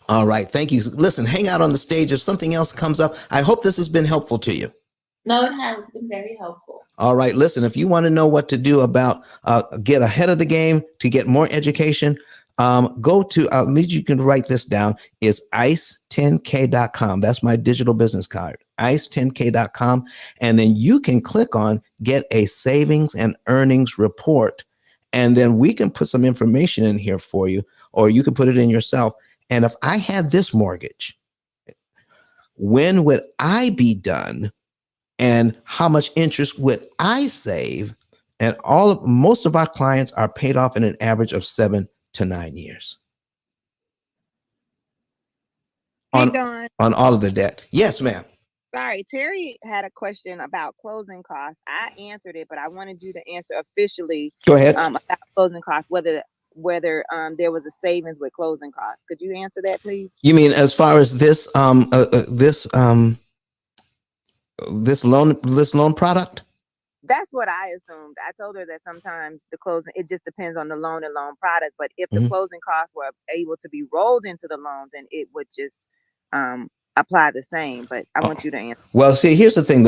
A: All right. Thank you. Listen, hang out on the stage. If something else comes up, I hope this has been helpful to you.
E: No, it has been very helpful.
A: All right. Listen, if you want to know what to do about get ahead of the game to get more education, go to, I need you can write this down, is ice10k.com. That's my digital business card, ice10k.com. And then you can click on get a savings and earnings report. And then we can put some information in here for you, or you can put it in yourself. And if I had this mortgage, when would I be done? And how much interest would I save? And most of our clients are paid off in an average of 7 to 9 years.
B: Hey, Dawn.
A: On all of the debt. Yes, ma'am.
B: Sorry, Terry had a question about closing costs. I answered it, but I wanted you to answer officially.
A: Go ahead.
B: About closing costs, whether there was a savings with closing costs. Could you answer that, please?
A: You mean as far as this this loan product?
B: That's what I assumed. I told her that sometimes the closing, it just depends on the loan and loan product. But if the closing costs were able to be rolled into the loan, then it would just apply the same. But I want you to answer.
A: Well, see, here's the thing: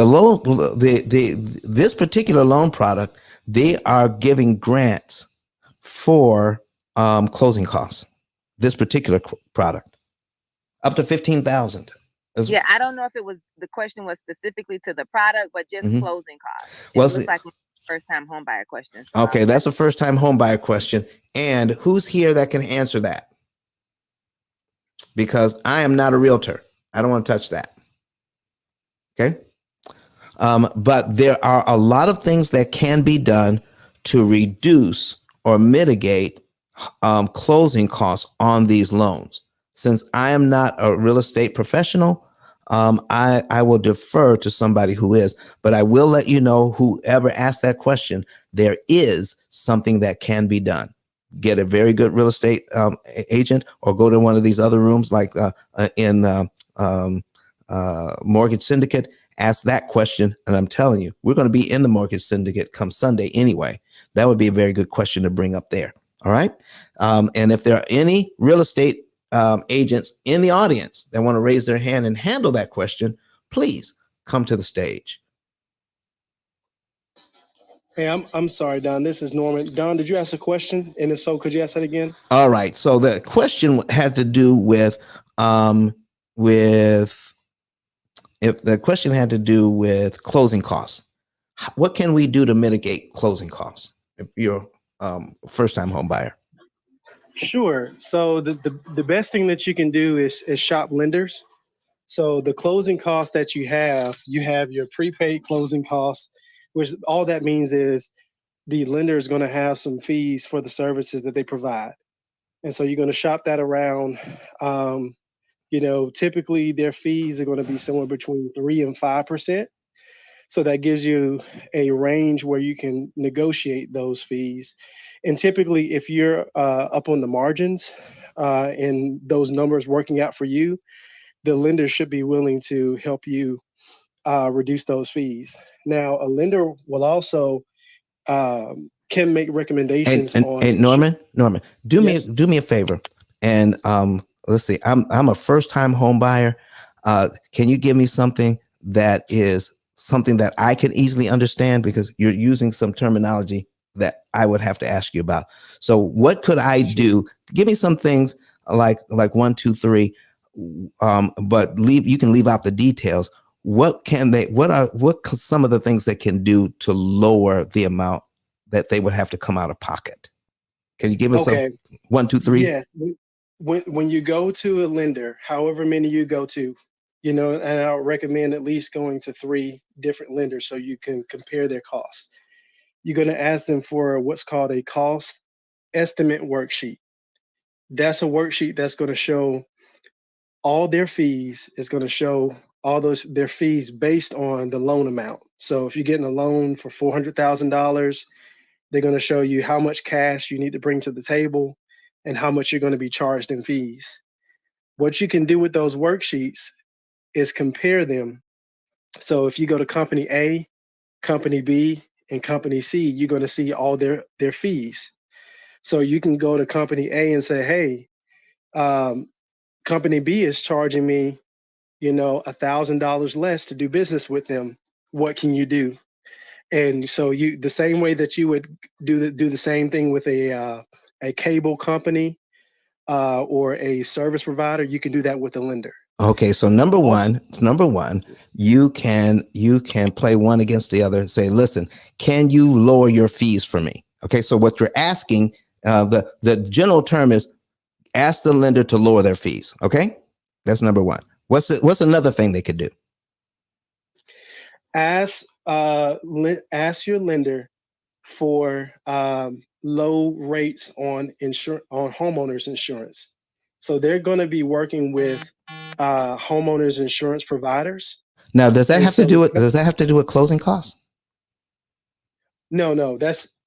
A: this particular loan product, they are giving grants for closing costs. This particular product, up to $15,000.
B: Yeah, I don't know if the question was specifically to the product, but just closing costs. It looks like a first-time homebuyer question. So
A: okay, that's a first-time homebuyer question. And who's here that can answer that? Because I am not a realtor. I don't want to touch that. Okay. But there are a lot of things that can be done to reduce or mitigate closing costs on these loans. Since I am not a real estate professional, I will defer to somebody who is, but I will let you know, whoever asked that question, there is something that can be done. Get a very good real estate agent, or go to one of these other rooms like in Mortgage Syndicate. Ask that question, and I'm telling you, we're going to be in the Mortgage Syndicate come Sunday anyway. That would be a very good question to bring up there. All right. And if there are any real estate agents in the audience that want to raise their hand and handle that question, please come to the stage.
H: Hey, I'm sorry, Don. This is Norman. Don, did you ask a question? And if so, could you ask that again?
A: All right. So the question had to do with closing costs. What can we do to mitigate closing costs if you're first-time home buyer?
H: Sure. So the best thing that you can do is shop lenders. So the closing costs that you have your prepaid closing costs, which all that means is the lender is going to have some fees for the services that they provide. And so you're going to shop that around. Typically their fees are going to be somewhere between 3 and 5%. So that gives you a range where you can negotiate those fees. And typically, if you're up on the margins and those numbers working out for you, the lender should be willing to help you reduce those fees. Now, a lender will also can make recommendations on.
A: And Norman, do
H: Yes.
A: me a favor, and let's see. I'm a first-time home buyer. Can you give me something that is something that I can easily understand, because you're using some terminology that I would have to ask you about. So what could I do? Give me some things like 1, 2, 3, but you can leave out the details. What some of the things they can do to lower the amount that they would have to come out of pocket? Can you give us a 1, 2, 3?
H: Yes. When you go to a lender, however many you go to, and I'll recommend at least going to 3 different lenders so you can compare their costs. You're going to ask them for what's called a cost estimate worksheet. That's a worksheet that's going to show all their fees. It's going to show all their fees based on the loan amount. So if you're getting a loan for $400,000, they're going to show you how much cash you need to bring to the table and how much you're going to be charged in fees. What you can do with those worksheets is compare them. So if you go to company A, company B, and company C, you're going to see all their fees. So you can go to company A and say, hey, company B is charging me, $1,000 less to do business with them. What can you do? And so the same way that you would do the same thing with a cable company or a service provider, you can do that with a lender.
A: Okay, so number one, you can play one against the other and say, listen, can you lower your fees for me? Okay, so what you're asking, the general term is ask the lender to lower their fees. Okay, that's number one. What's another thing they could do?
H: Ask your lender for low rates on homeowners insurance. So they're going to be working with homeowners insurance providers.
A: Now, does that have to do with closing costs?
H: No,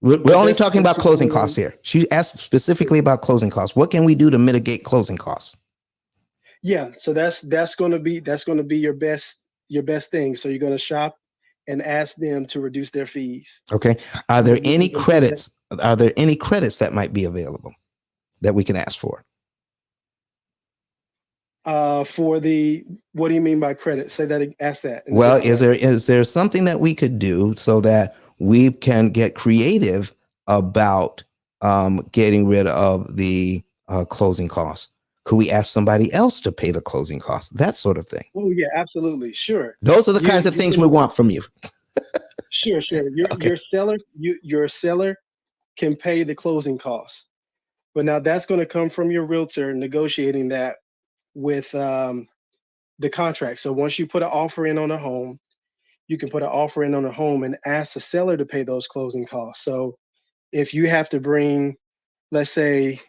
A: We're only talking about closing costs here. She asked specifically about closing costs. What can we do to mitigate closing costs?
H: Yeah, so that's going to be your best thing. So you're going to shop and ask them to reduce their fees.
A: Okay. Are there any credits? Are there any credits that might be available that we can ask for?
H: What do you mean by credit? Ask that.
A: Well, is there something that we could do so that we can get creative about getting rid of the closing costs? Could we ask somebody else to pay the closing costs? That sort of thing.
H: Oh yeah, absolutely, sure.
A: Those are the kinds of things we want from you.
H: Sure. Your seller can pay the closing costs, but now that's going to come from your realtor negotiating that with the contract. So once you put an offer in on a home, you can put an offer in on a home and ask the seller to pay those closing costs. So if you have to bring, let's say,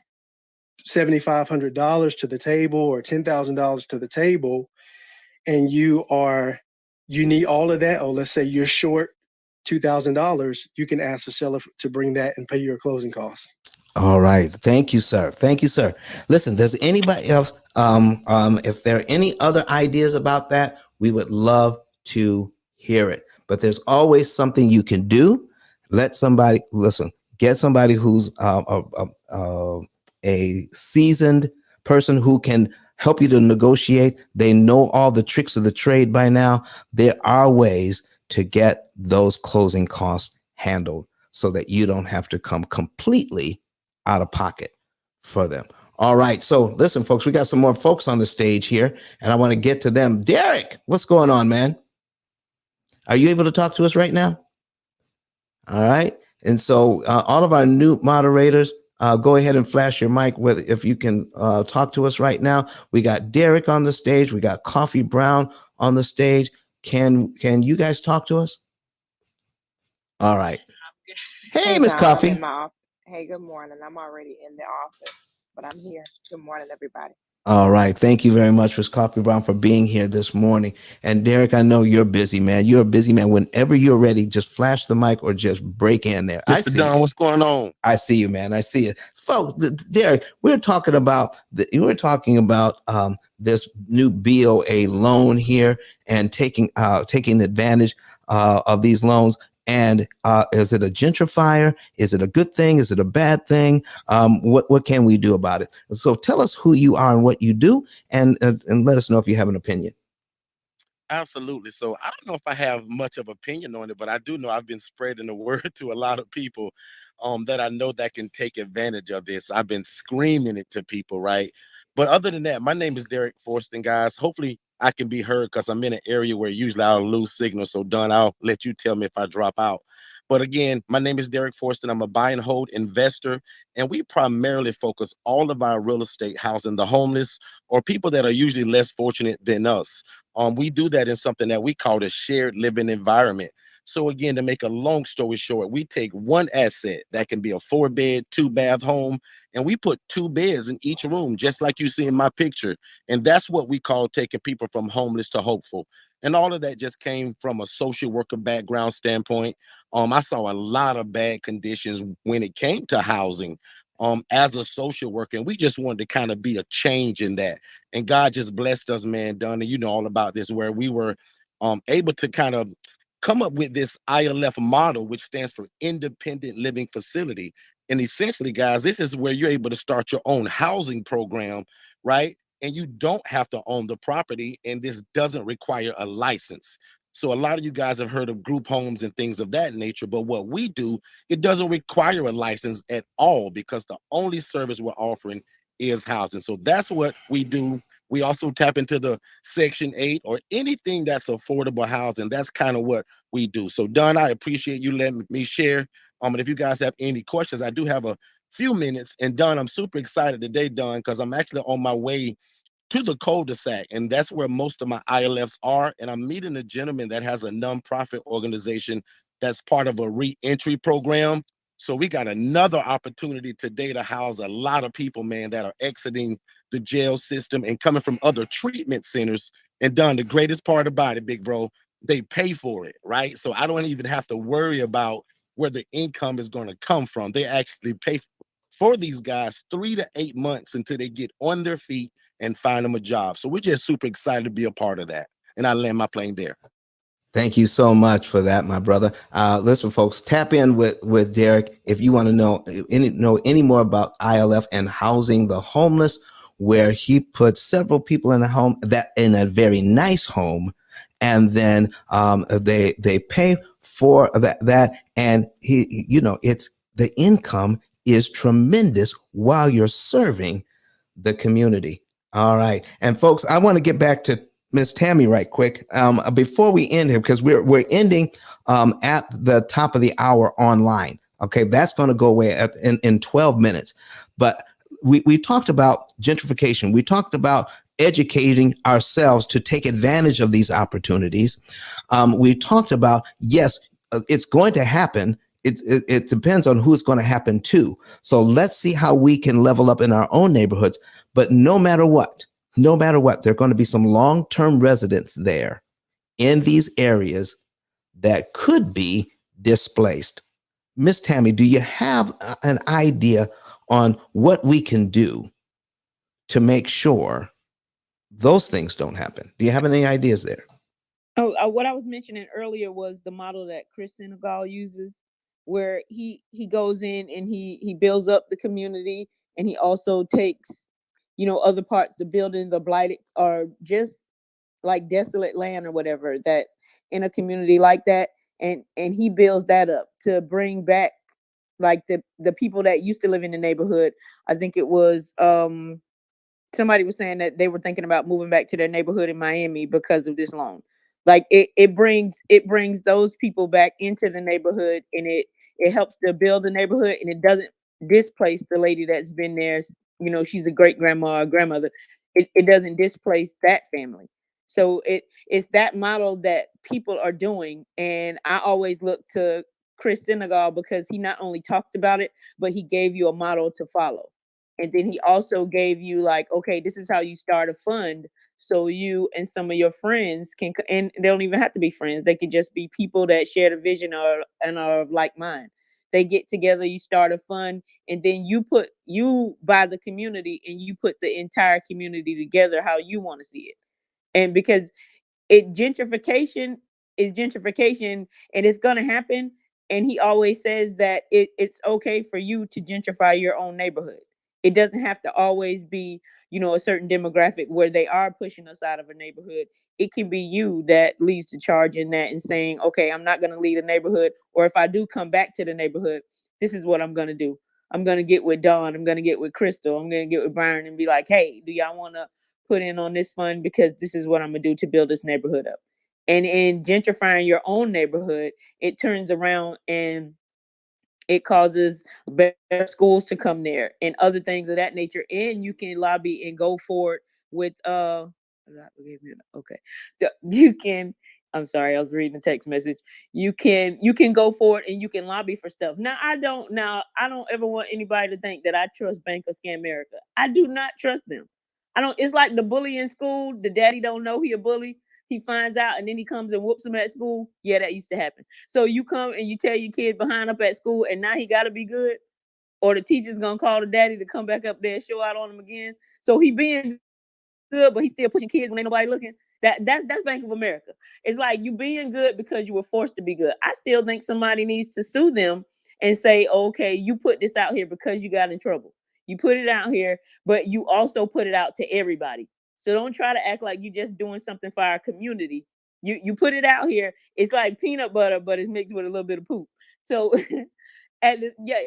H: $7,500 to the table or $10,000 to the table, and you need all of that, or let's say you're short $2,000, you can ask the seller to bring that and pay your closing costs.
A: All right. Thank you, sir. Thank you, sir. Listen, does anybody else, if there are any other ideas about that, we would love to hear it. But there's always something you can do. Get somebody who's a seasoned person who can help you to negotiate. They know all the tricks of the trade by now. There are ways to get those closing costs handled so that you don't have to come completely out of pocket for them. All right. So listen, folks, we got some more folks on the stage here, and I want to get to them. Derek, what's going on, man? Are you able to talk to us right now? All right. And so all of our new moderators, go ahead and flash your mic if you can talk to us right now. We got Derek on the stage. We got Coffee Brown on the stage. Can you guys talk to us? All right. Hey, Miss Coffee.
K: Hey, good morning. I'm already in the office, but I'm here. Good morning, everybody.
A: All right. Thank you very much, Ms. Coffee Brown, for being here this morning. And Derek, I know you're busy, man. You're a busy man. Whenever you're ready, just flash the mic or just break in there.
L: Mr. Don, what's going on?
A: I see you, man. I see it. Folks, Derek, we're talking about this new BOA loan here and taking advantage of these loans. And is it a gentrifier? Is it a good thing? Is it a bad thing? What can we do about it? So tell us who you are and what you do, and let us know if you have an opinion.
L: Absolutely. So I don't know if I have much of opinion on it, but I do know I've been spreading the word to a lot of people that I know that can take advantage of this. I've been screaming it to people, right? But other than that, my name is Derek Forston, guys. Hopefully I can be heard because I'm in an area where usually I'll lose signal. So Don, I'll let you tell me if I drop out. But again, my name is Derek Forston. I'm a buy and hold investor, and we primarily focus all of our real estate housing the homeless or people that are usually less fortunate than us. We do that in something that we call the shared living environment. So again, to make a long story short, we take one asset that can be a 4-bed, 2-bath home, and we put 2 beds in each room, just like you see in my picture. And that's what we call taking people from homeless to hopeful. And all of that just came from a social worker background standpoint. I saw a lot of bad conditions when it came to housing as a social worker, and we just wanted to kind of be a change in that. And God just blessed us, man, Don, and you know all about this, where we were able to kind of come up with this ILF model, which stands for Independent Living Facility. And essentially, guys, this is where you're able to start your own housing program, right? and you don't have to own the property, and this doesn't require a license. So a lot of you guys have heard of group homes and things of that nature, but what we do, it doesn't require a license at all because the only service we're offering is housing. So that's what we do. We also tap into the Section 8 or anything that's affordable housing. That's kind of what we do. So Don, I appreciate you letting me share. And if you guys have any questions, I do have a few minutes. And Don, I'm super excited today, Don, because I'm actually on my way to the cul-de-sac, and that's where most of my ILFs are. And I'm meeting a gentleman that has a nonprofit organization that's part of a re-entry program. So we got another opportunity today to house a lot of people, man, that are exiting the jail system and coming from other treatment centers. And Don, the greatest part about it, big bro, they pay for it, right? So I don't even have to worry about where the income is going to come from. They actually pay for these guys 3 to 8 months until they get on their feet and find them a job. So we're just super excited to be a part of that. And I land my plane there.
A: Thank you so much for that, my brother. Listen, folks, tap in with Derek if you want to know any more about ILF and housing the homeless, where he puts several people in a home, that in a very nice home, and then they pay for that, and it's the income is tremendous while you're serving the community. All right, and folks, I want to get back to Miss Tammy right quick before we end here, because we're ending at the top of the hour online. Okay, that's going to go away in 12 minutes. But we talked about gentrification. We talked about educating ourselves to take advantage of these opportunities. We talked about, yes, it's going to happen. It depends on who it's going to happen to. So let's see how we can level up in our own neighborhoods. But no matter what, there are going to be some long-term residents there in these areas that could be displaced. Miss Tammy, do you have an idea on what we can do to make sure those things don't happen? Do you have any ideas there?
F: Oh, what I was mentioning earlier was the model that Chris Senegal uses, where he goes in and he builds up the community, and he also takes, other parts of building the blighted or just like desolate land or whatever that's in a community like that, and he builds that up to bring back like the people that used to live in the neighborhood. I think it was somebody was saying that they were thinking about moving back to their neighborhood in Miami because of this loan. Like it brings those people back into the neighborhood, and it helps to build the neighborhood, and it doesn't displace the lady that's been there. She's a great grandma or grandmother. It doesn't displace that family. So it's that model that people are doing, and I always look to Chris Senegal because he not only talked about it, but he gave you a model to follow. And then he also gave you like, okay, this is how you start a fund. So you and some of your friends can, and they don't even have to be friends. They could just be people that share the vision and are of like mind. They get together, you start a fund, and then you buy the community and you put the entire community together how you want to see it. And because gentrification is gentrification, and it's gonna happen. And he always says that it's okay for you to gentrify your own neighborhood. It doesn't have to always be, a certain demographic where they are pushing us out of a neighborhood. It can be you that leads the charge in that and saying, okay, I'm not gonna leave the neighborhood, or if I do come back to the neighborhood, this is what I'm gonna do. I'm gonna get with Dawn, I'm gonna get with Crystal, I'm gonna get with Byron and be like, hey, do y'all wanna put in on this fund, because this is what I'm gonna do to build this neighborhood up. And in gentrifying your own neighborhood, it turns around and it causes better schools to come there and other things of that nature. And you can lobby and go forward with okay. You can, I'm sorry, I was reading the text message. You can go forward and you can lobby for stuff. Now I don't ever want anybody to think that I trust Bank of Scam America. I do not trust them. I don't. It's like the bully in school. The daddy don't know he a bully. He finds out and then he comes and whoops him at school. Yeah, that used to happen. So you come and you tell your kid behind up at school, and now he got to be good, or the teacher's gonna call the daddy to come back up there and show out on him again. So he being good, but he's still pushing kids when ain't nobody looking. That's Bank of America. It's like you being good because you were forced to be good. I still think somebody needs to sue them and say, okay, you put this out here because you got in trouble. You put it out here, but you also put it out to everybody. So don't try to act like you're just doing something for our community. You put it out here. It's like peanut butter, but it's mixed with a little bit of poop. So and yeah,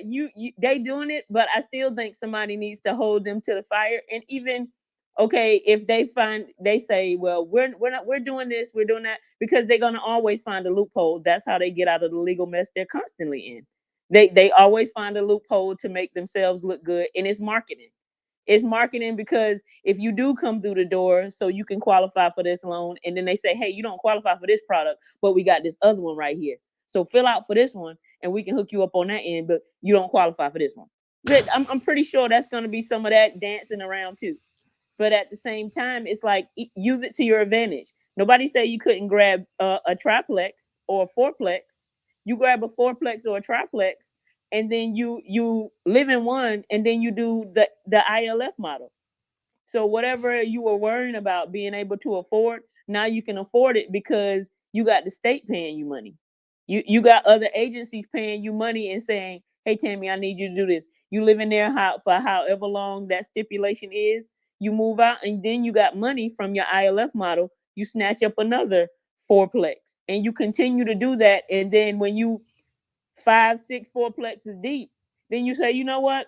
F: they doing it, but I still think somebody needs to hold them to the fire. And even okay, if they say, well, we're doing this, we're doing that, because they're gonna always find a loophole. That's how they get out of the legal mess they're constantly in. They always find a loophole to make themselves look good, and it's marketing. It's marketing, because if you do come through the door, so you can qualify for this loan, and then they say, hey, you don't qualify for this product, but we got this other one right here. So fill out for this one, and we can hook you up on that end, but you don't qualify for this one. But I'm pretty sure that's going to be some of that dancing around too. But at the same time, it's like, use it to your advantage. Nobody said you couldn't grab a triplex or a fourplex. You grab a fourplex or a triplex, and then you live in one, and then you do the ILF model. So whatever you were worrying about being able to afford, now you can afford it because you got the state paying you money. You got other agencies paying you money and saying, hey, Tammy, I need you to do this. You live in there for however long that stipulation is. You move out, and then you got money from your ILF model. You snatch up another fourplex, and you continue to do that. And then when you 5, 6 fourplexes deep, then you say, you know what?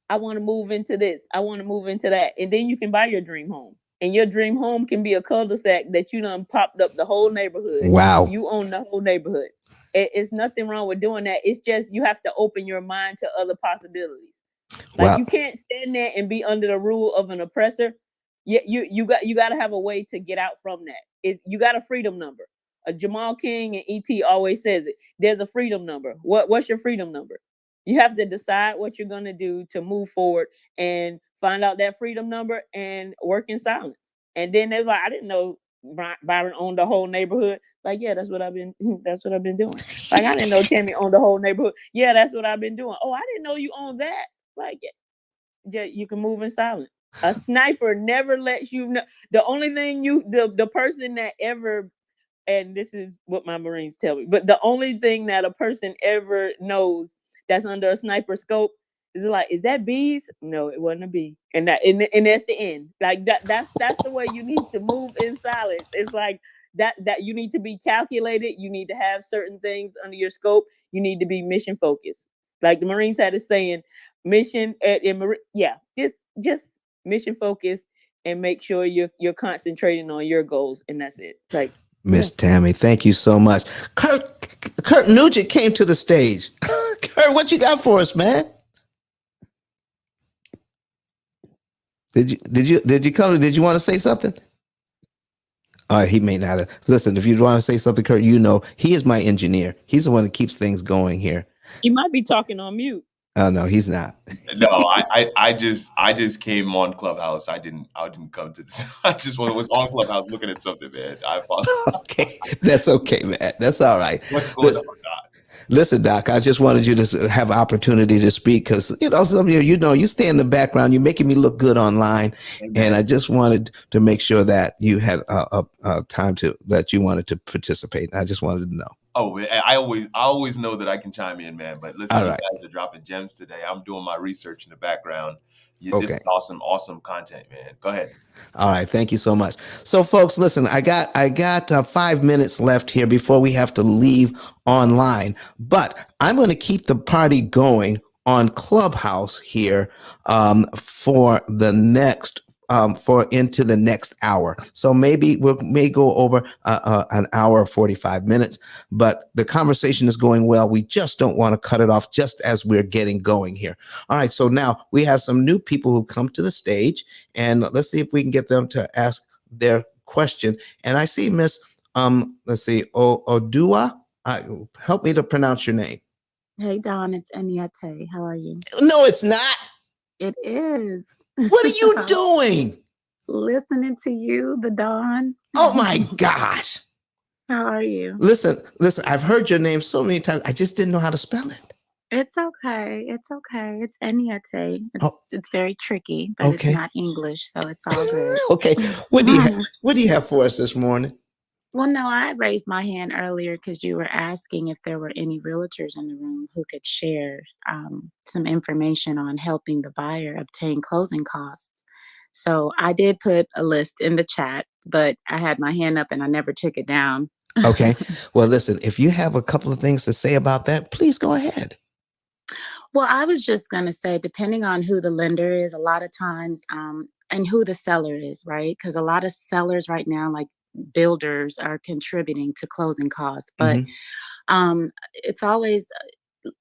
F: I want to move into this. I want to move into that. And then you can buy your dream home. And your dream home can be a cul-de-sac that you done popped up the whole neighborhood.
A: Wow.
F: You own the whole neighborhood. It's nothing wrong with doing that. It's just you have to open your mind to other possibilities. Like
A: Wow.
F: you can't stand there and be under the rule of an oppressor. You got to have a way to get out from that. You got a freedom number. Jamal King and ET always says it. There's a freedom number. What's your freedom number? You have to decide what you're going to do to move forward and find out that freedom number and work in silence. And then they're like, I didn't know Byron owned the whole neighborhood. Like, yeah, that's what I've been doing. Like, I didn't know Tammy owned the whole neighborhood. Yeah, that's what I've been doing. Oh, I didn't know you owned that. Like, you can move in silence. A sniper never lets you know. The only thing the person that ever, and this is what my Marines tell me, but the only thing that a person ever knows that's under a sniper scope is like, is that bees? No, it wasn't a bee. And that's the end. Like that's the way you need to move in silence. It's like that you need to be calculated. You need to have certain things under your scope. You need to be mission focused. Like the Marines had a saying, mission just mission focused, and make sure you're concentrating on your goals, and that's it. Like,
A: Miss Tammy, thank you so much. Kurt Nugent came to the stage. Kurt, what you got for us, man? Did you come? Did you want to say something? All right, he may not have. Listen, if you want to say something, Kurt, you know he is my engineer. He's the one that keeps things going here.
F: You might be talking on mute.
A: Oh no, he's not.
M: No, I just came on Clubhouse. I didn't come to this. I just was on Clubhouse looking at something, man. I apologize.
A: Okay, that's okay, man. That's all right.
M: What's going on, Doc?
A: Listen, Doc, I just wanted you to have an opportunity to speak because some of you stay in the background. You're making me look good online, and I just wanted to make sure that you had a time that you wanted to participate. I just wanted to know.
M: Oh, I always know that I can chime in, man. But listen,
A: All right.
M: You guys are dropping gems today. I'm doing my research in the background. This
A: Okay.
M: is awesome content, man. Go ahead.
A: All right, thank you so much. So, folks, listen, I got 5 minutes left here before we have to leave online, but I'm going to keep the party going on Clubhouse here for the next. Into the next hour. So maybe we may go over an hour, 45 minutes, but the conversation is going well. We just don't want to cut it off just as we're getting going here. All right. So now we have some new people who come to the stage, and let's see if we can get them to ask their question. And I see Miss, let's see, Odua. Help me to pronounce your name.
N: Hey, Don, it's Eniate. How are you?
A: No, it's not.
N: It is.
A: What are you doing?
N: Listening to you, the Don.
A: Oh my gosh.
N: How are you?
A: Listen, I've heard your name so many times. I just didn't know how to spell it.
N: It's okay. It's Eniate. It's very tricky, but
A: okay.
N: It's not English, so it's all good.
A: Okay. What do you have for us this morning?
N: Well, no, I raised my hand earlier because you were asking if there were any realtors in the room who could share some information on helping the buyer obtain closing costs. So I did put a list in the chat, but I had my hand up and I never took it down.
A: Okay. Well, listen, if you have a couple of things to say about that, please go ahead.
N: Well, I was just going to say, depending on who the lender is, a lot of times, and who the seller is, right? Because a lot of sellers right now, like builders, are contributing to closing costs. But it's always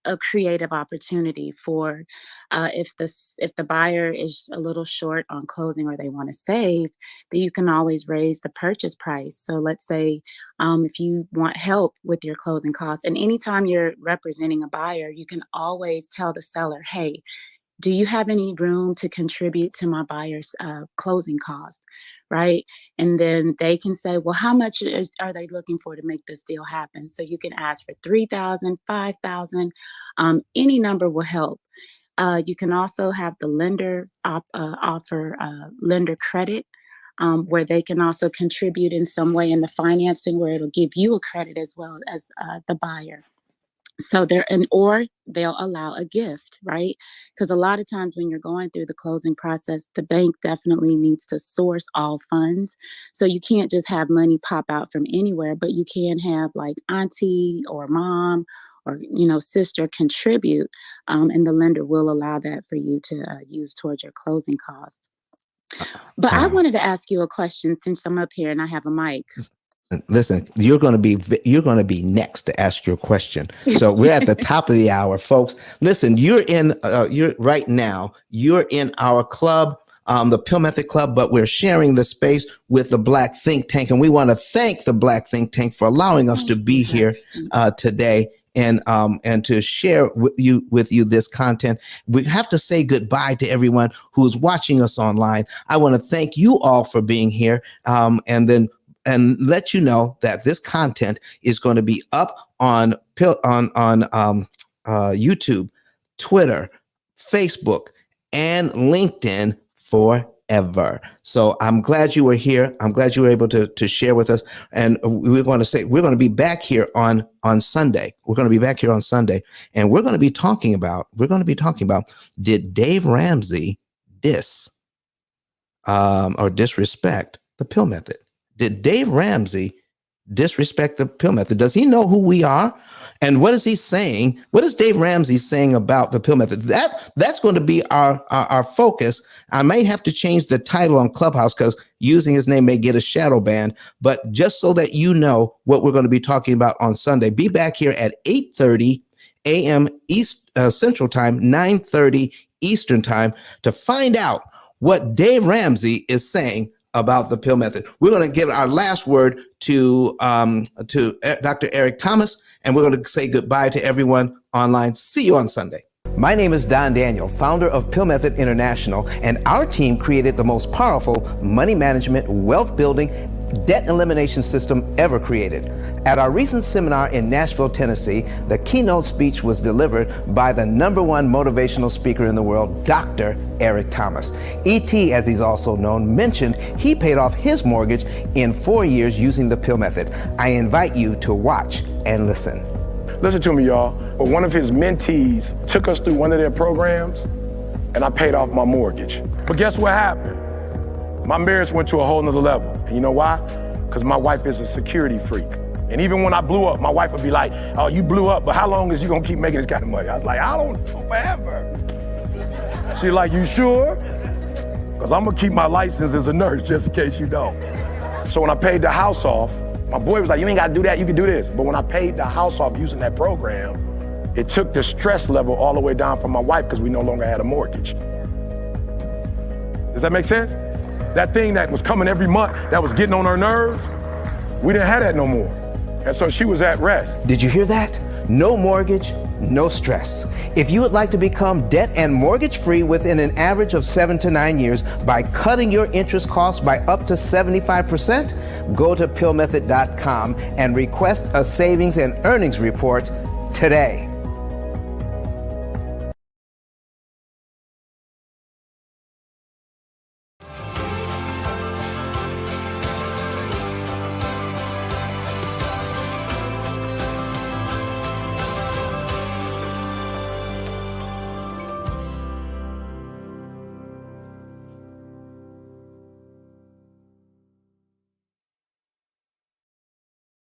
N: a creative opportunity for if the buyer is a little short on closing or they want to save, that you can always raise the purchase price. So let's say if you want help with your closing costs, and anytime you're representing a buyer, you can always tell the seller, hey, do you have any room to contribute to my buyer's closing cost, right? And then they can say, well, how much are they looking for to make this deal happen? So you can ask for $3,000, $5,000, any number will help. You can also have the lender offer lender credit, where they can also contribute in some way in the financing, where it'll give you a credit as well as the buyer. So or they'll allow a gift, right? Because a lot of times when you're going through the closing process, the bank definitely needs to source all funds. So you can't just have money pop out from anywhere, but you can have like auntie or mom or, sister contribute, and the lender will allow that for you to use towards your closing cost. But I wanted to ask you a question since I'm up here and I have a mic.
A: Listen, you're going to be next to ask your question. So we're at the top of the hour, folks. Listen, you're in our club, the P.I.L.L Method Club, but we're sharing the space with the Black Think Tank, and we want to thank the Black Think Tank for allowing us to be here today and to share with you this content. We have to say goodbye to everyone who's watching us online. I want to thank you all for being here, and let you know that this content is going to be up on YouTube, Twitter, Facebook, and LinkedIn forever. So I'm glad you were here. I'm glad you were able to share with us. And we're going to be back here on Sunday. We're going to be back here on Sunday, and we're going to be talking about, did Dave Ramsey disrespect the P.I.L.L Method? Did Dave Ramsey disrespect the P.I.L.L Method? Does he know who we are? And what is he saying? What is Dave Ramsey saying about the P.I.L.L Method? That's going to be our focus. I may have to change the title on Clubhouse because using his name may get a shadow ban. But just so that you know what we're going to be talking about on Sunday, be back here at 8:30 a.m. Central Time, 9:30 Eastern Time to find out what Dave Ramsey is saying about the P.I.L.L Method. We're going to give our last word to Dr. Eric Thomas, and we're going to say goodbye to everyone online. See you on Sunday. My name is Don Daniel, founder of P.I.L.L Method International, and our team created the most powerful money management, wealth building, debt elimination system ever created. At our recent seminar in Nashville, Tennessee, the keynote speech was delivered by the #1 motivational speaker in the world, Dr. Eric Thomas. E.T., as he's also known, mentioned he paid off his mortgage in 4 years using the P.I.L.L Method. I invite you to watch and listen.
J: Listen to me, y'all. One of his mentees took us through one of their programs, and I paid off my mortgage. But guess what happened? My marriage went to a whole nother level. And you know why? Because my wife is a security freak. And even when I blew up, my wife would be like, oh, you blew up, but how long is you gonna keep making this kind of money? I was like, I don't know, forever. She's like, you sure? Because I'm gonna keep my license as a nurse just in case you don't. So when I paid the house off, my boy was like, you ain't gotta do that, you can do this. But when I paid the house off using that program, it took the stress level all the way down for my wife because we no longer had a mortgage. Does that make sense? That thing that was coming every month, that was getting on her nerves, we didn't have that no more. And so she was at rest.
A: Did you hear that? No mortgage, no stress. If you would like to become debt and mortgage free within an average of 7 to 9 years by cutting your interest costs by up to 75%, go to pillmethod.com and request a savings and earnings report today.